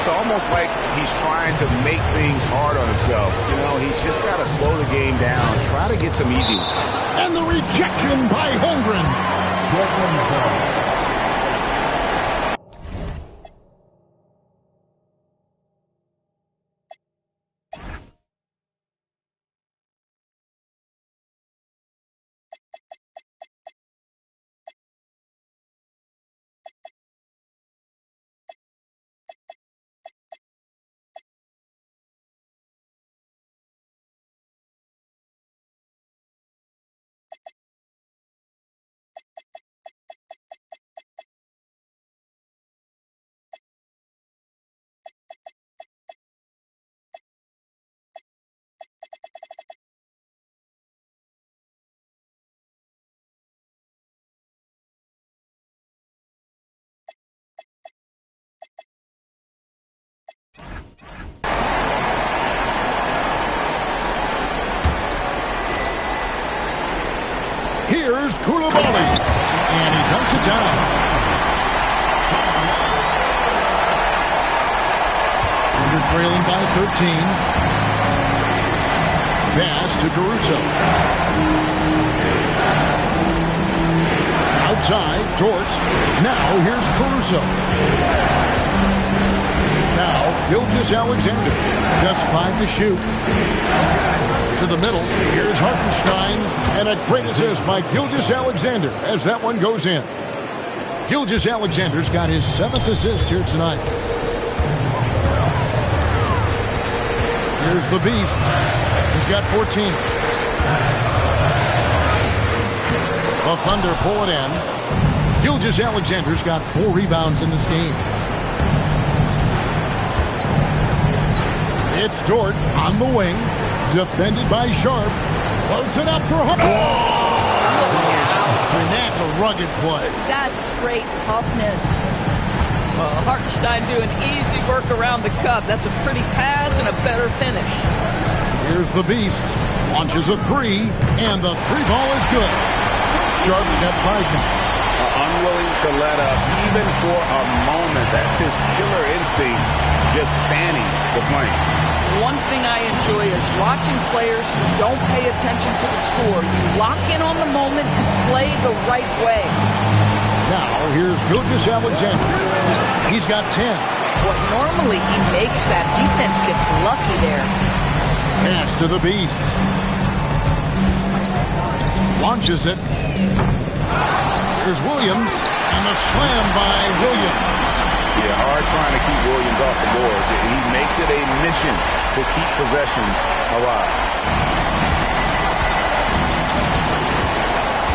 It's almost like he's trying to make things hard on himself. You know, he's just got to slow the game down, try to get some easy ones. And the rejection by Holmgren. Here's Koulibaly, and he dunks it down. Under trailing by 13. Pass to Caruso. Outside, Dort. Now here's Caruso. Now Gilgeous-Alexander. Just 5 to shoot. To the middle, here's Hartenstein, and a great assist by Gilgeous-Alexander as that one goes in. Gilgeous-Alexander's got his 7th assist here tonight. Here's the beast. He's got 14. The Thunder pull it in. Gilgeous-Alexander's got 4 rebounds in this game. It's Dort on the wing. Defended by Sharp. Floats it up for Hart. Oh! And that's a rugged play. That's straight toughness. Hartenstein doing easy work around the cup. That's a pretty pass and a better finish. Here's the beast. Launches a 3, and the 3 ball is good. Sharp's got 5 now. Unwilling to let up even for a moment. That's his killer instinct, just fanning the flame. One thing I enjoy is watching players who don't pay attention to the score. You lock in on the moment and play the right way. Now, here's Gilgeous Alexander. He's got 10. What normally he makes that defense gets lucky there. Pass to the Beast. Launches it. Here's Williams, and the slam by Williams. Yeah, hard trying to keep Williams off the boards. He makes it a mission to keep possessions alive.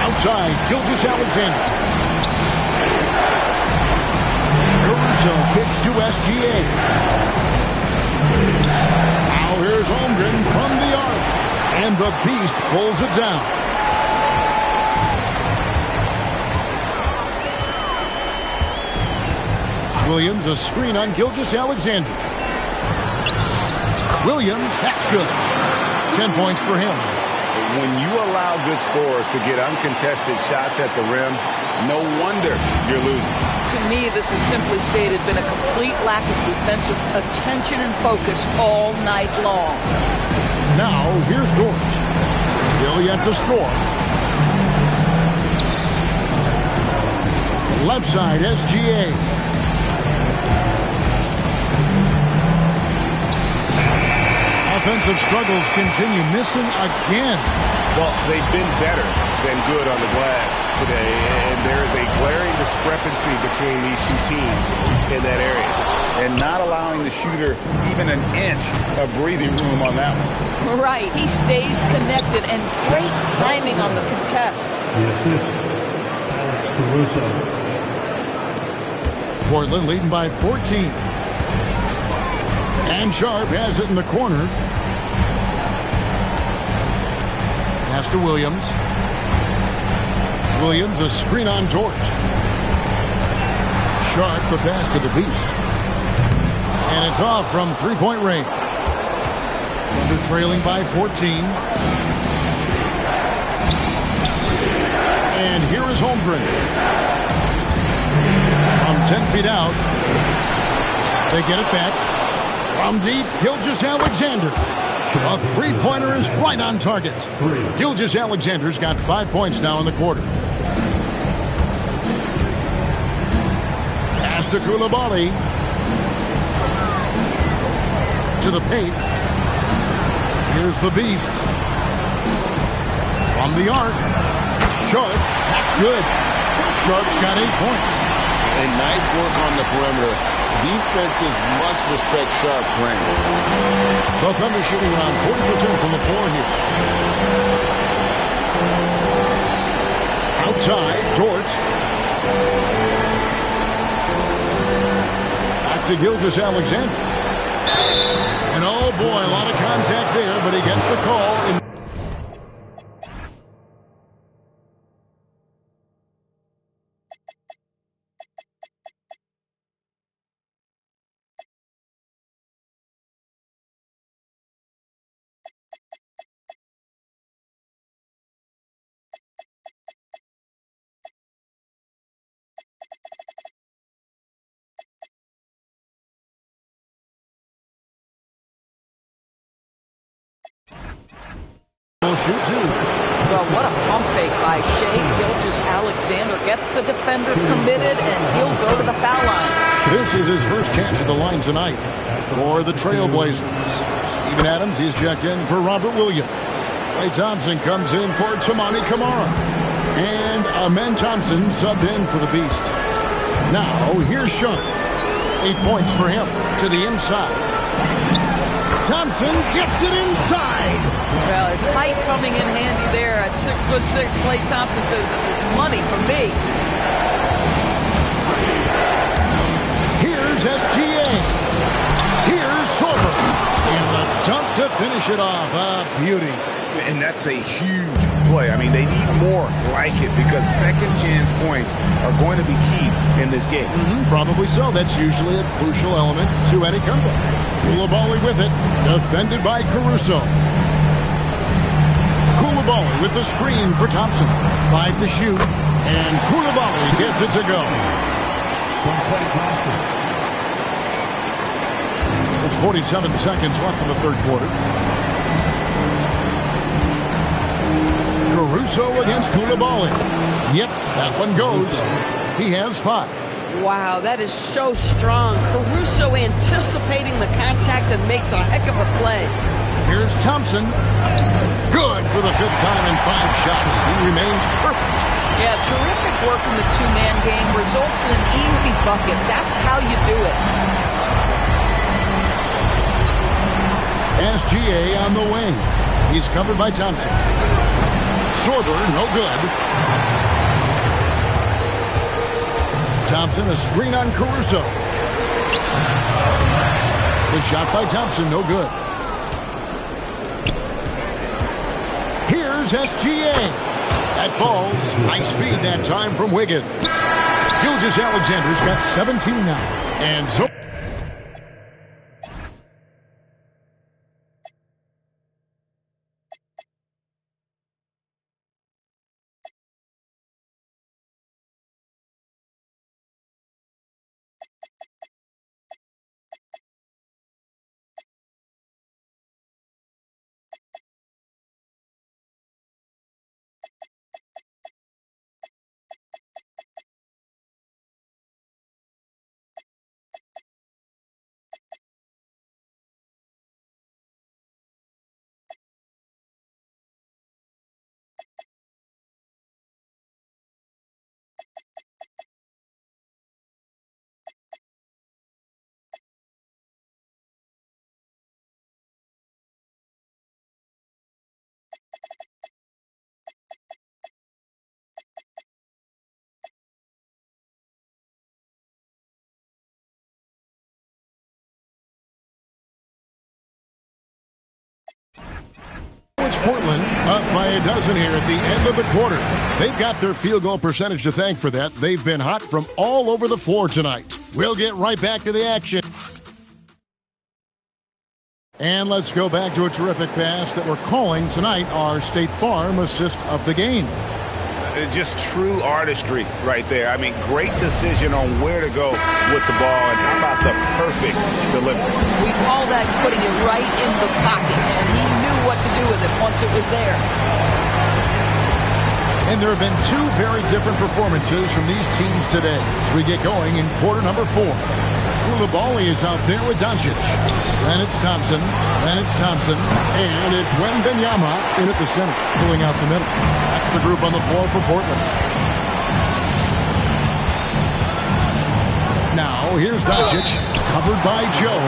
Outside, Gilgeous Alexander. Caruso kicks to SGA. Now here's Holmgren from the arc. And the Beast pulls it down. Williams, a screen on Gilgeous Alexander. Williams, that's good. 10 points for him. When you allow good scorers to get uncontested shots at the rim, no wonder you're losing. To me, this has simply stated been a complete lack of defensive attention and focus all night long. Now, here's Dort. Still yet to score. Left side, SGA. Offensive struggles continue, missing again. Well, they've been better than good on the glass today, and there is a glaring discrepancy between these two teams in that area. And not allowing the shooter even an inch of breathing room on that one. Right, he stays connected, and great timing on the contest. The assist, Alex Caruso. Portland leading by 14. And Sharp has it in the corner. Pass to Williams. Williams, a screen on Dort. Sharp, the pass to the Beast. And it's off from three-point range. Thunder trailing by 14. And here is Holmgren. From 10 feet out. They get it back. From deep, Gilgeous Alexander. A three-pointer is right on target. Gilgeous Alexander's got 5 points now in the quarter. Pass to Koulibaly. To the paint. Here's the Beast. From the arc. Sharp. That's good. Sharp's got 8 points. And nice work on the perimeter. Defenses must respect Sharp's range. The Thunder shooting around 40% from the floor here. Outside, Dort. Back to Gilgeous Alexander. And oh boy, a lot of contact there, but he gets the call. Shoot two. Well, what a pump fake by Shai Gilgeous-Alexander. Gets the defender committed, and he'll go to the foul line. This is his first chance at the line tonight for the Trailblazers. Steven Adams, he's checked in for Robert Williams. Klay Thompson comes in for Tamani Kamara. And Amen Thompson subbed in for the Beast. Now, here's Sharp. 8 points for him to the inside. Thompson gets it inside. Well, his height coming in handy there at 6'6". Klay Thompson says, "This is money for me." Here's SGA. Here's Sorber. And the dunk to finish it off. A beauty. And that's a huge play. I mean, they need more like it because second chance points are going to be key in this game. Probably so. That's usually a crucial element to any comeback. Koulibaly with it. Defended by Caruso. Koulibaly with the screen for Thompson. 5 to shoot. And Koulibaly gets it to go. There's 47 seconds left in the third quarter. Caruso against Koulibaly. Yep, that one goes. He has 5. Wow, that is so strong. Caruso anticipating the contact and makes a heck of a play. Here's Thompson. Good for the 5th time in 5 shots. He remains perfect. Yeah, terrific work in the two-man game. Results in an easy bucket. That's how you do it. SGA on the wing. He's covered by Thompson. Sorber, no good. Thompson, a screen on Caruso. The shot by Thompson, no good. Here's SGA. That falls. Nice feed that time from Wiggins. Gilgeous-Alexander's got 17 now. And so... Portland up by a dozen here at the end of the quarter. They've got their field goal percentage to thank for that. They've been hot from all over the floor tonight. We'll get right back to the action. And let's go back to a terrific pass that we're calling tonight our State Farm assist of the game. Just true artistry right there. I mean, great decision on where to go with the ball, and how about the perfect delivery? We call that putting it right in the pocket, and he knew what to do with it once it was there. And there have been 2 very different performances from these teams today as we get going in quarter number 4. Koulibaly is out there with Doncic. Then it's Thompson. Then it's Thompson. And it's Wembanyama in at the center, filling out the middle. That's the group on the floor for Portland. Now, here's Doncic, covered by Joe.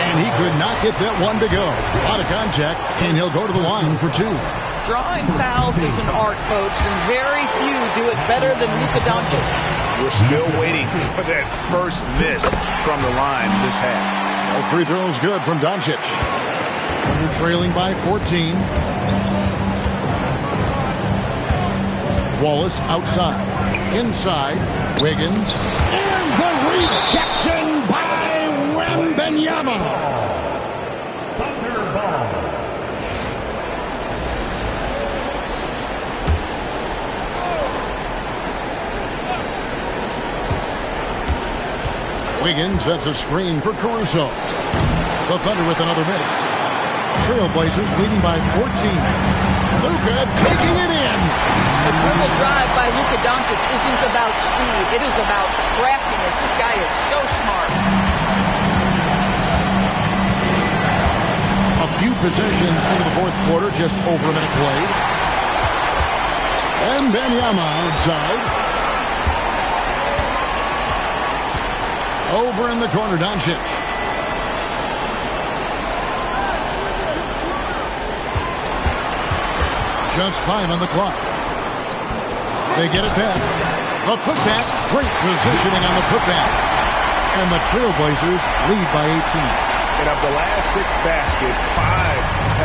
And he could not get that one to go. Out of contact, and he'll go to the line for 2. Drawing fouls is an art, folks, and very few do it better than Luka Doncic. We're still waiting for that first miss from the line this half. All free throws good from Doncic. Under trailing by 14. Wallace outside. Inside. Wiggins. And the rejection by Wembanyama. Thunder ball. Wiggins sets a screen for Caruso. The Thunder with another miss. Trailblazers leading by 14. Luka taking it in. The dribble drive by Luka Doncic isn't about speed. It is about craftiness. This guy is so smart. A few possessions into the 4th quarter, just over a minute played. And Wembanyama outside. Over in the corner, Doncic. Just 5 on the clock. They get it back. A putback. Great positioning on the putback. And the Trailblazers lead by 18. And of the last 6 baskets, 5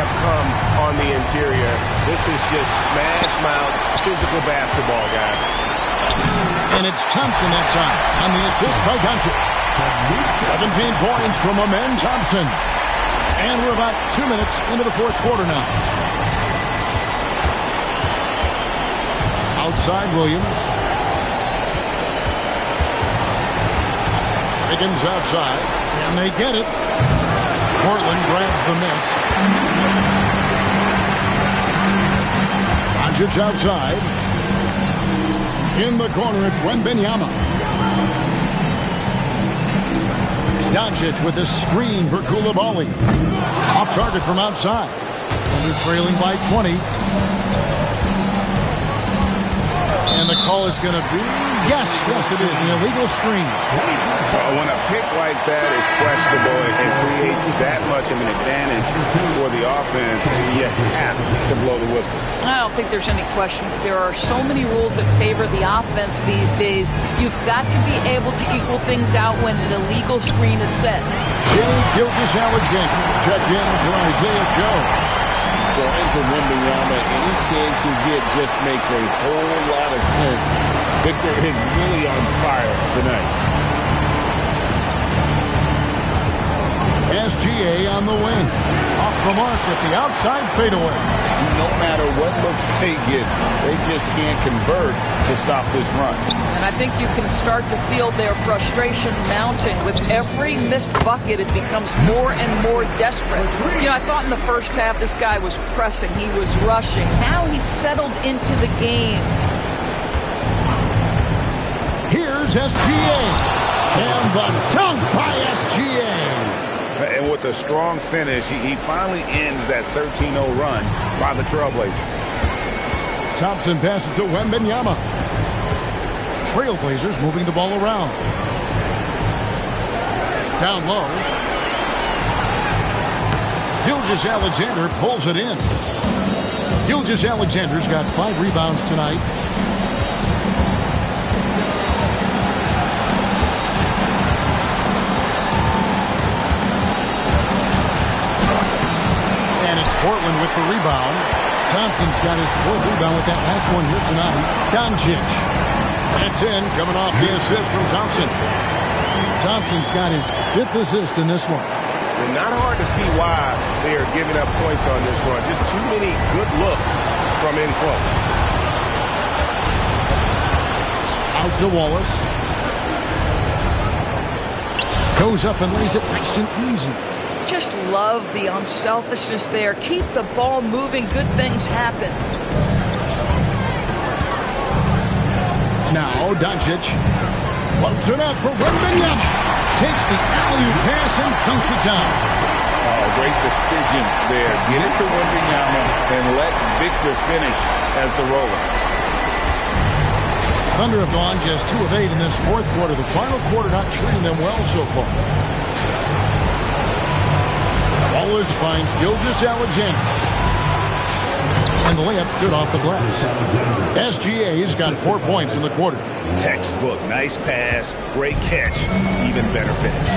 have come on the interior. This is just smash mouth physical basketball, guys. And it's Thompson that time on the assist by Doncic. 17 points from Amen Thompson. And we're about 2 minutes into the 4th quarter now. Outside Williams. Wiggins outside. And they get it. Portland grabs the miss. Doncic outside. In the corner, it's Wembanyama. Doncic with a screen for Koulibaly. Off target from outside. Thunder trailing by 20. And the call is going to be, yes, it is, an illegal screen. When a pick like that is questionable and creates that much of an advantage for the offense, you have to blow the whistle. I don't think there's any question. There are so many rules that favor the offense these days. You've got to be able to equal things out when an illegal screen is set. Jay Gilgeous-Alexander checked in for Isaiah Joe. Into Wembanyama, any chance you get just makes a whole lot of sense. Victor is really on fire tonight. SGA on the wing. Off the mark with the outside fadeaway. No matter what looks they get, they just can't convert to stop this run. And I think you can start to feel their frustration mounting. With every missed bucket, it becomes more and more desperate. You know, I thought in the first half this guy was pressing, he was rushing. Now he's settled into the game. Here's SGA. And the dunk by SGA. And with a strong finish, he finally ends that 13-0 run by the Trailblazers. Thompson passes to Wembanyama. Trailblazers moving the ball around. Down low. Gilgeous-Alexander pulls it in. Gilgeous-Alexander's got 5 rebounds tonight. Portland with the rebound. Thompson's got his 4th rebound with that last one here tonight. Doncic. That's in, coming off the assist from Thompson. Thompson's got his 5th assist in this one. And not hard to see why they are giving up points on this run. Just too many good looks from in close. Out to Wallace. Goes up and lays it nice and easy. Just love the unselfishness there. Keep the ball moving. Good things happen. Now Doncic floats it up for Wembanyama. Takes the alley-oop pass and dunks it down. Oh, great decision there. Get it to Wembanyama and let Victor finish as the roller. Thunder have gone just 2 of 8 in this 4th quarter. The final quarter not treating them well so far. Wallace finds Gilgeous-Alexander. And the layup's good off the glass. SGA's got 4 points in the quarter. Textbook. Nice pass. Great catch. Even better finish.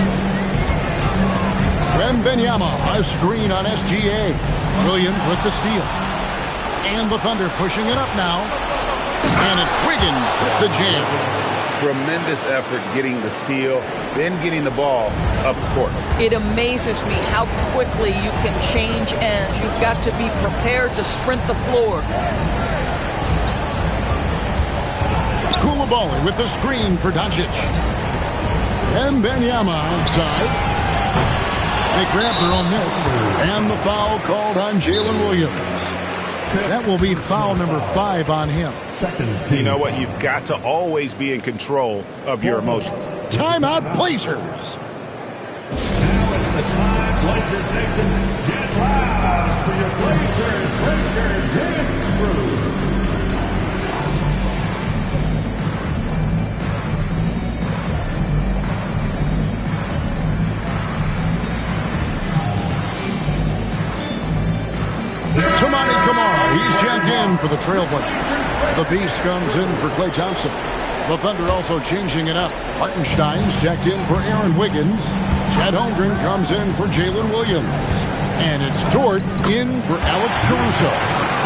Wembanyama, a screen on SGA. Williams with the steal. And the Thunder pushing it up now. And it's Wiggins with the jam. Tremendous effort getting the steal, then getting the ball up the court. It amazes me how quickly you can change ends. You've got to be prepared to sprint the floor. Koulibaly with the screen for Doncic. Wembanyama outside. They grabbed their own miss. And the foul called on Jalen Williams. That will be foul number 5 on him. You know what? You've got to always be in control of your emotions. Timeout, Blazers. Now it's the time Blazers Nation get loud for your Blazers dance crew. Toumani Camara, he's checked in for the Trailblazers. The Beast comes in for Klay Thompson. The Thunder also changing it up. Hartenstein's checked in for Aaron Wiggins. Chet Holmgren comes in for Jalen Williams. And it's Dort in for Alex Caruso.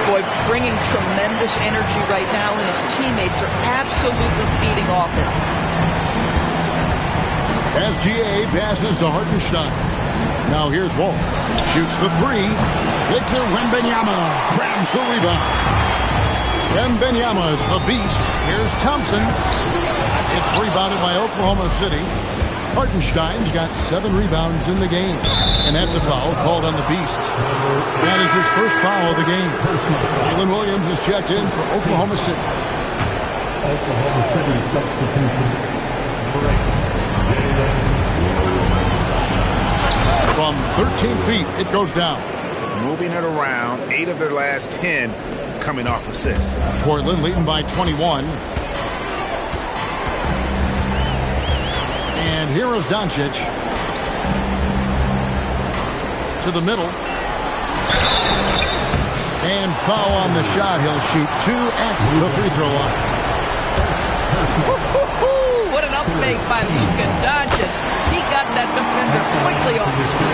Boy, bringing tremendous energy right now, and his teammates are absolutely feeding off it. SGA passes to Hartenstein. Now here's Wallace. Shoots the 3. Victor Wembanyama grabs the rebound. Wembanyama is the beast. Here's Thompson. It's rebounded by Oklahoma City. Hartenstein's got 7 rebounds in the game. And that's a foul called on the beast. That is his first foul of the game. Jalen Williams is checked in for Oklahoma City. Oklahoma City substitution. From 13 feet, it goes down. Moving it around, 8 of their last 10 coming off assists. Portland leading by 21. And here is Doncic. To the middle. And foul on the shot. He'll shoot 2 at the free throw line. What an up fake by Luka Doncic. He got that defender quickly off his feet.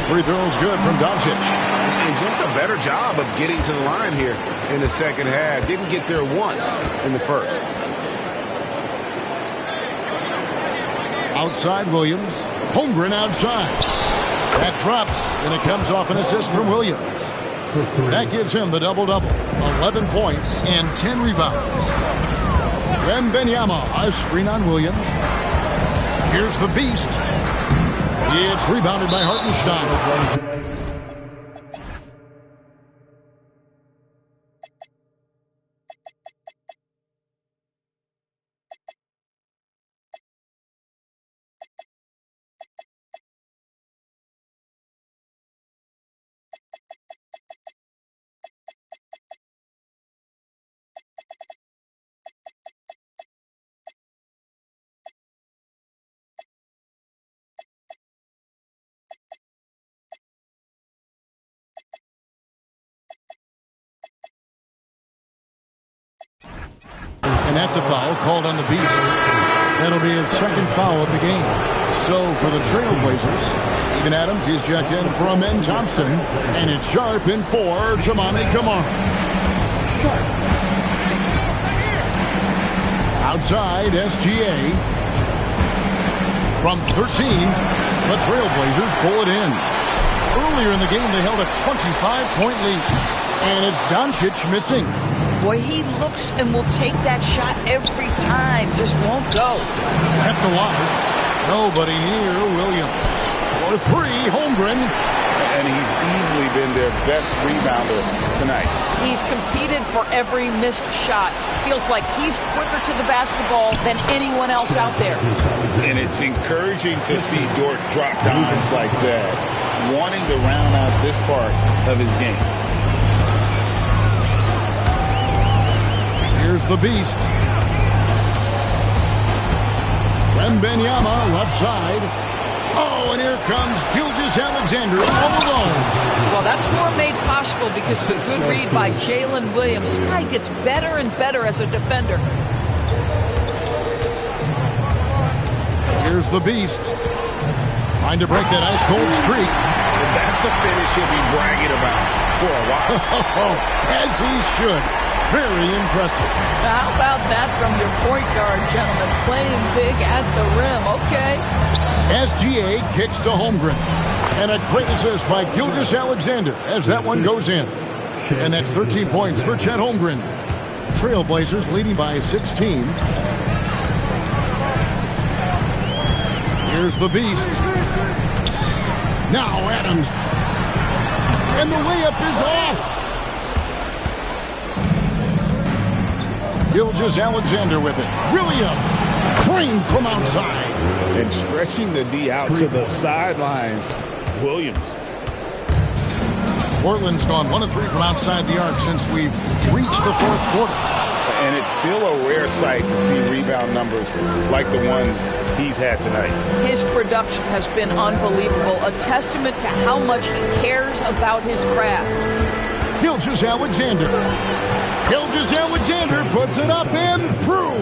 Free throws good from Doncic. And just a better job of getting to the line here in the second half. Didn't get there once in the first. Outside Williams. Holmgren outside. That drops, and it comes off an assist from Williams. That gives him the double-double. 11 points and 10 rebounds. Wembanyama, a screen on Williams. Here's the beast. It's rebounded by Hartenstein. And that's a foul called on the Beast. That'll be his second foul of the game. So for the Trailblazers, Steven Adams, he's checked in for Amen Thompson. And it's Sharp in for Jamani Kamara. Outside, SGA. From 13, the Trailblazers pull it in. Earlier in the game, they held a 25-point lead. And it's Doncic missing. Boy, he looks and will take that shot every time. Just won't go. Kept alive. Nobody near Williams. For 3, Holmgren. And he's easily been their best rebounder tonight. He's competed for every missed shot. Feels like he's quicker to the basketball than anyone else out there. And it's encouraging to see Dort drop dimes like that, wanting to round out this part of his game. Here's the Beast. Wembanyama, left side. Oh, and here comes Gilgeous-Alexander all alone. Well, that score made possible because of a good read by Jalen Williams. This guy gets better and better as a defender. Here's the Beast. Trying to break that ice-cold streak. That's a finish he'll be bragging about for a while. As he should. Very impressive. How about that from your point guard, gentlemen? Playing big at the rim. Okay. SGA kicks to Holmgren. And a great assist by Gilgeous-Alexander as that one goes in. And that's 13 points for Chet Holmgren. Trailblazers leading by 16. Here's the Beast. Now Adams. And the layup is off. Gilgeous-Alexander with it. Williams, trained from outside. And stretching the D out to the sidelines, Williams. Portland's gone 1 of 3 from outside the arc since we've reached the fourth quarter. And it's still a rare sight to see rebound numbers like the ones he's had tonight. His production has been unbelievable, a testament to how much he cares about his craft. Gilgeous-Alexander. Gilgeous-Alexander puts it up and through.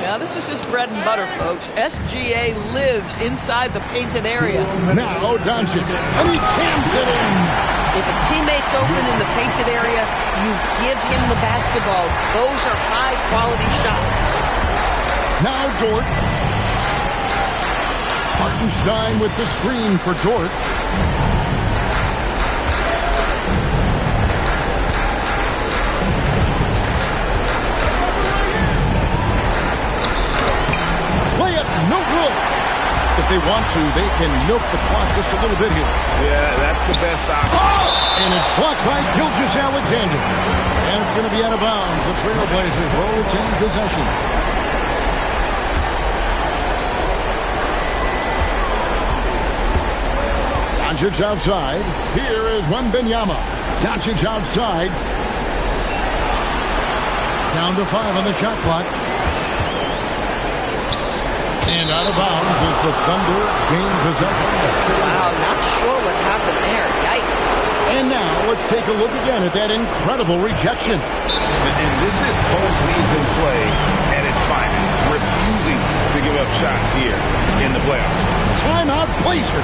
Yeah, this is his bread and butter, folks. SGA lives inside the painted area. Now Doncic, and he cams it in. If a teammate's open in the painted area, you give him the basketball. Those are high-quality shots. Now Dort. Hartenstein with the screen for Dort. Layup, no good. If they want to, they can milk the clock just a little bit here. Yeah, that's the best option. Oh! And it's blocked by Gilgeous-Alexander. And it's going to be out of bounds. The Trailblazers will retain possession. Doncic outside. Here is Wembanyama. Doncic outside. Down to 5 on the shot clock. And out of bounds as the Thunder gain possession. Wow, not sure what happened there. Yikes. And now let's take a look again at that incredible rejection. And this is postseason play at its finest. Refusing to give up shots here in the playoffs. Timeout, Blazers.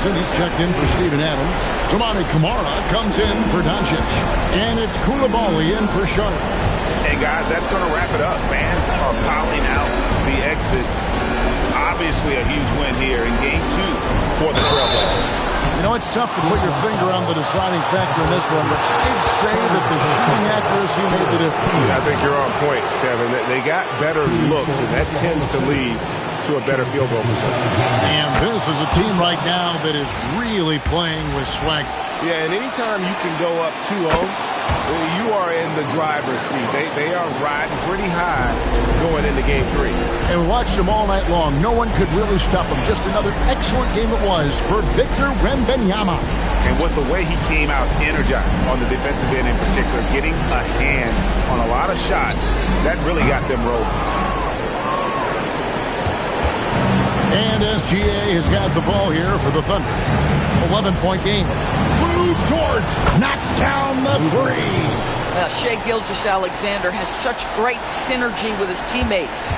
He's checked in for Steven Adams. Toumani Camara comes in for Doncic. And it's Koulibaly in for Sharp. And guys, that's going to wrap it up. Fans are piling out the exits. Obviously a huge win here in Game 2 for the Trailblazers. You know, it's tough to put your finger on the deciding factor in this one, but I'd say that the shooting accuracy made the difference. I think you're on point, Kevin. They got better looks, and that tends to lead to a better field goal percentage. And this is a team right now that is really playing with swagger. Yeah, and anytime you can go up 2-0, you are in the driver's seat. They are riding pretty high going into Game 3. And we watched them all night long. No one could really stop them. Just another excellent game it was for Victor Wembanyama. And with the way he came out energized on the defensive end in particular, getting a hand on a lot of shots, that really got them rolling. And SGA has got the ball here for the Thunder. 11-point game. Lou Dort knocks down the three. Shai Gilgeous-Alexander has such great synergy with his teammates.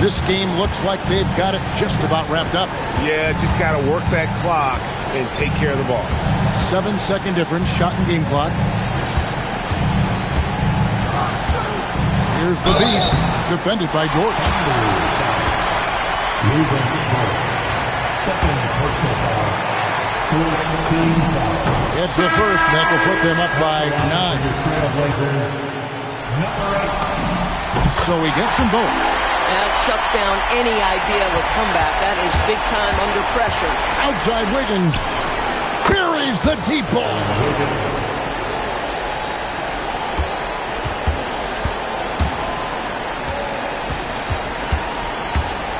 This game looks like they've got it just about wrapped up. Yeah, just got to work that clock and take care of the ball. 7-second difference, shot and game clock. Here's the beast, defended by Dort. It's the first that will put them up by 9. So he gets them both. That shuts down any idea of a comeback. That is big time under pressure. Outside Wiggins buries the deep ball.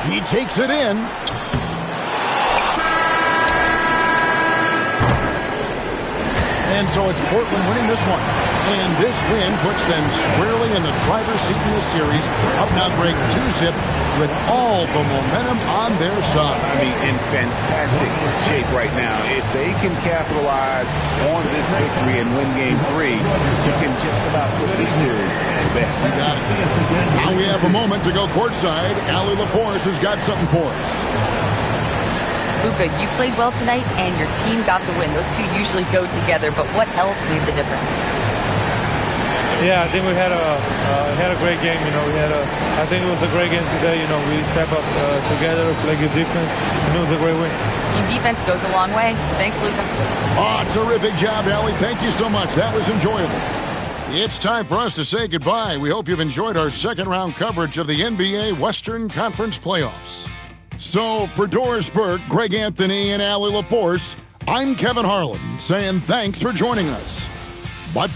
He takes it in. And so it's Portland winning this one. And this win puts them squarely in the driver's seat in this series. Up now, Greg, 2-zip with all the momentum on their side. I mean, in fantastic shape right now. If they can capitalize on this victory and win Game 3, you can just about put this series to bed. You got it. Now we have a moment to go courtside. Allie LaForce has got something for us. Luka, you played well tonight, and your team got the win. Those two usually go together, but what else made the difference? Yeah, I think we had a great game. I think it was a great game today. We step up together, play good defense, and it was a great win. Team defense goes a long way. Thanks, Luka. Oh, terrific job, Allie. Thank you so much. That was enjoyable. It's time for us to say goodbye. We hope you've enjoyed our second-round coverage of the NBA Western Conference Playoffs. So, for Doris Burke, Greg Anthony, and Allie LaForce, I'm Kevin Harlan, saying thanks for joining us. But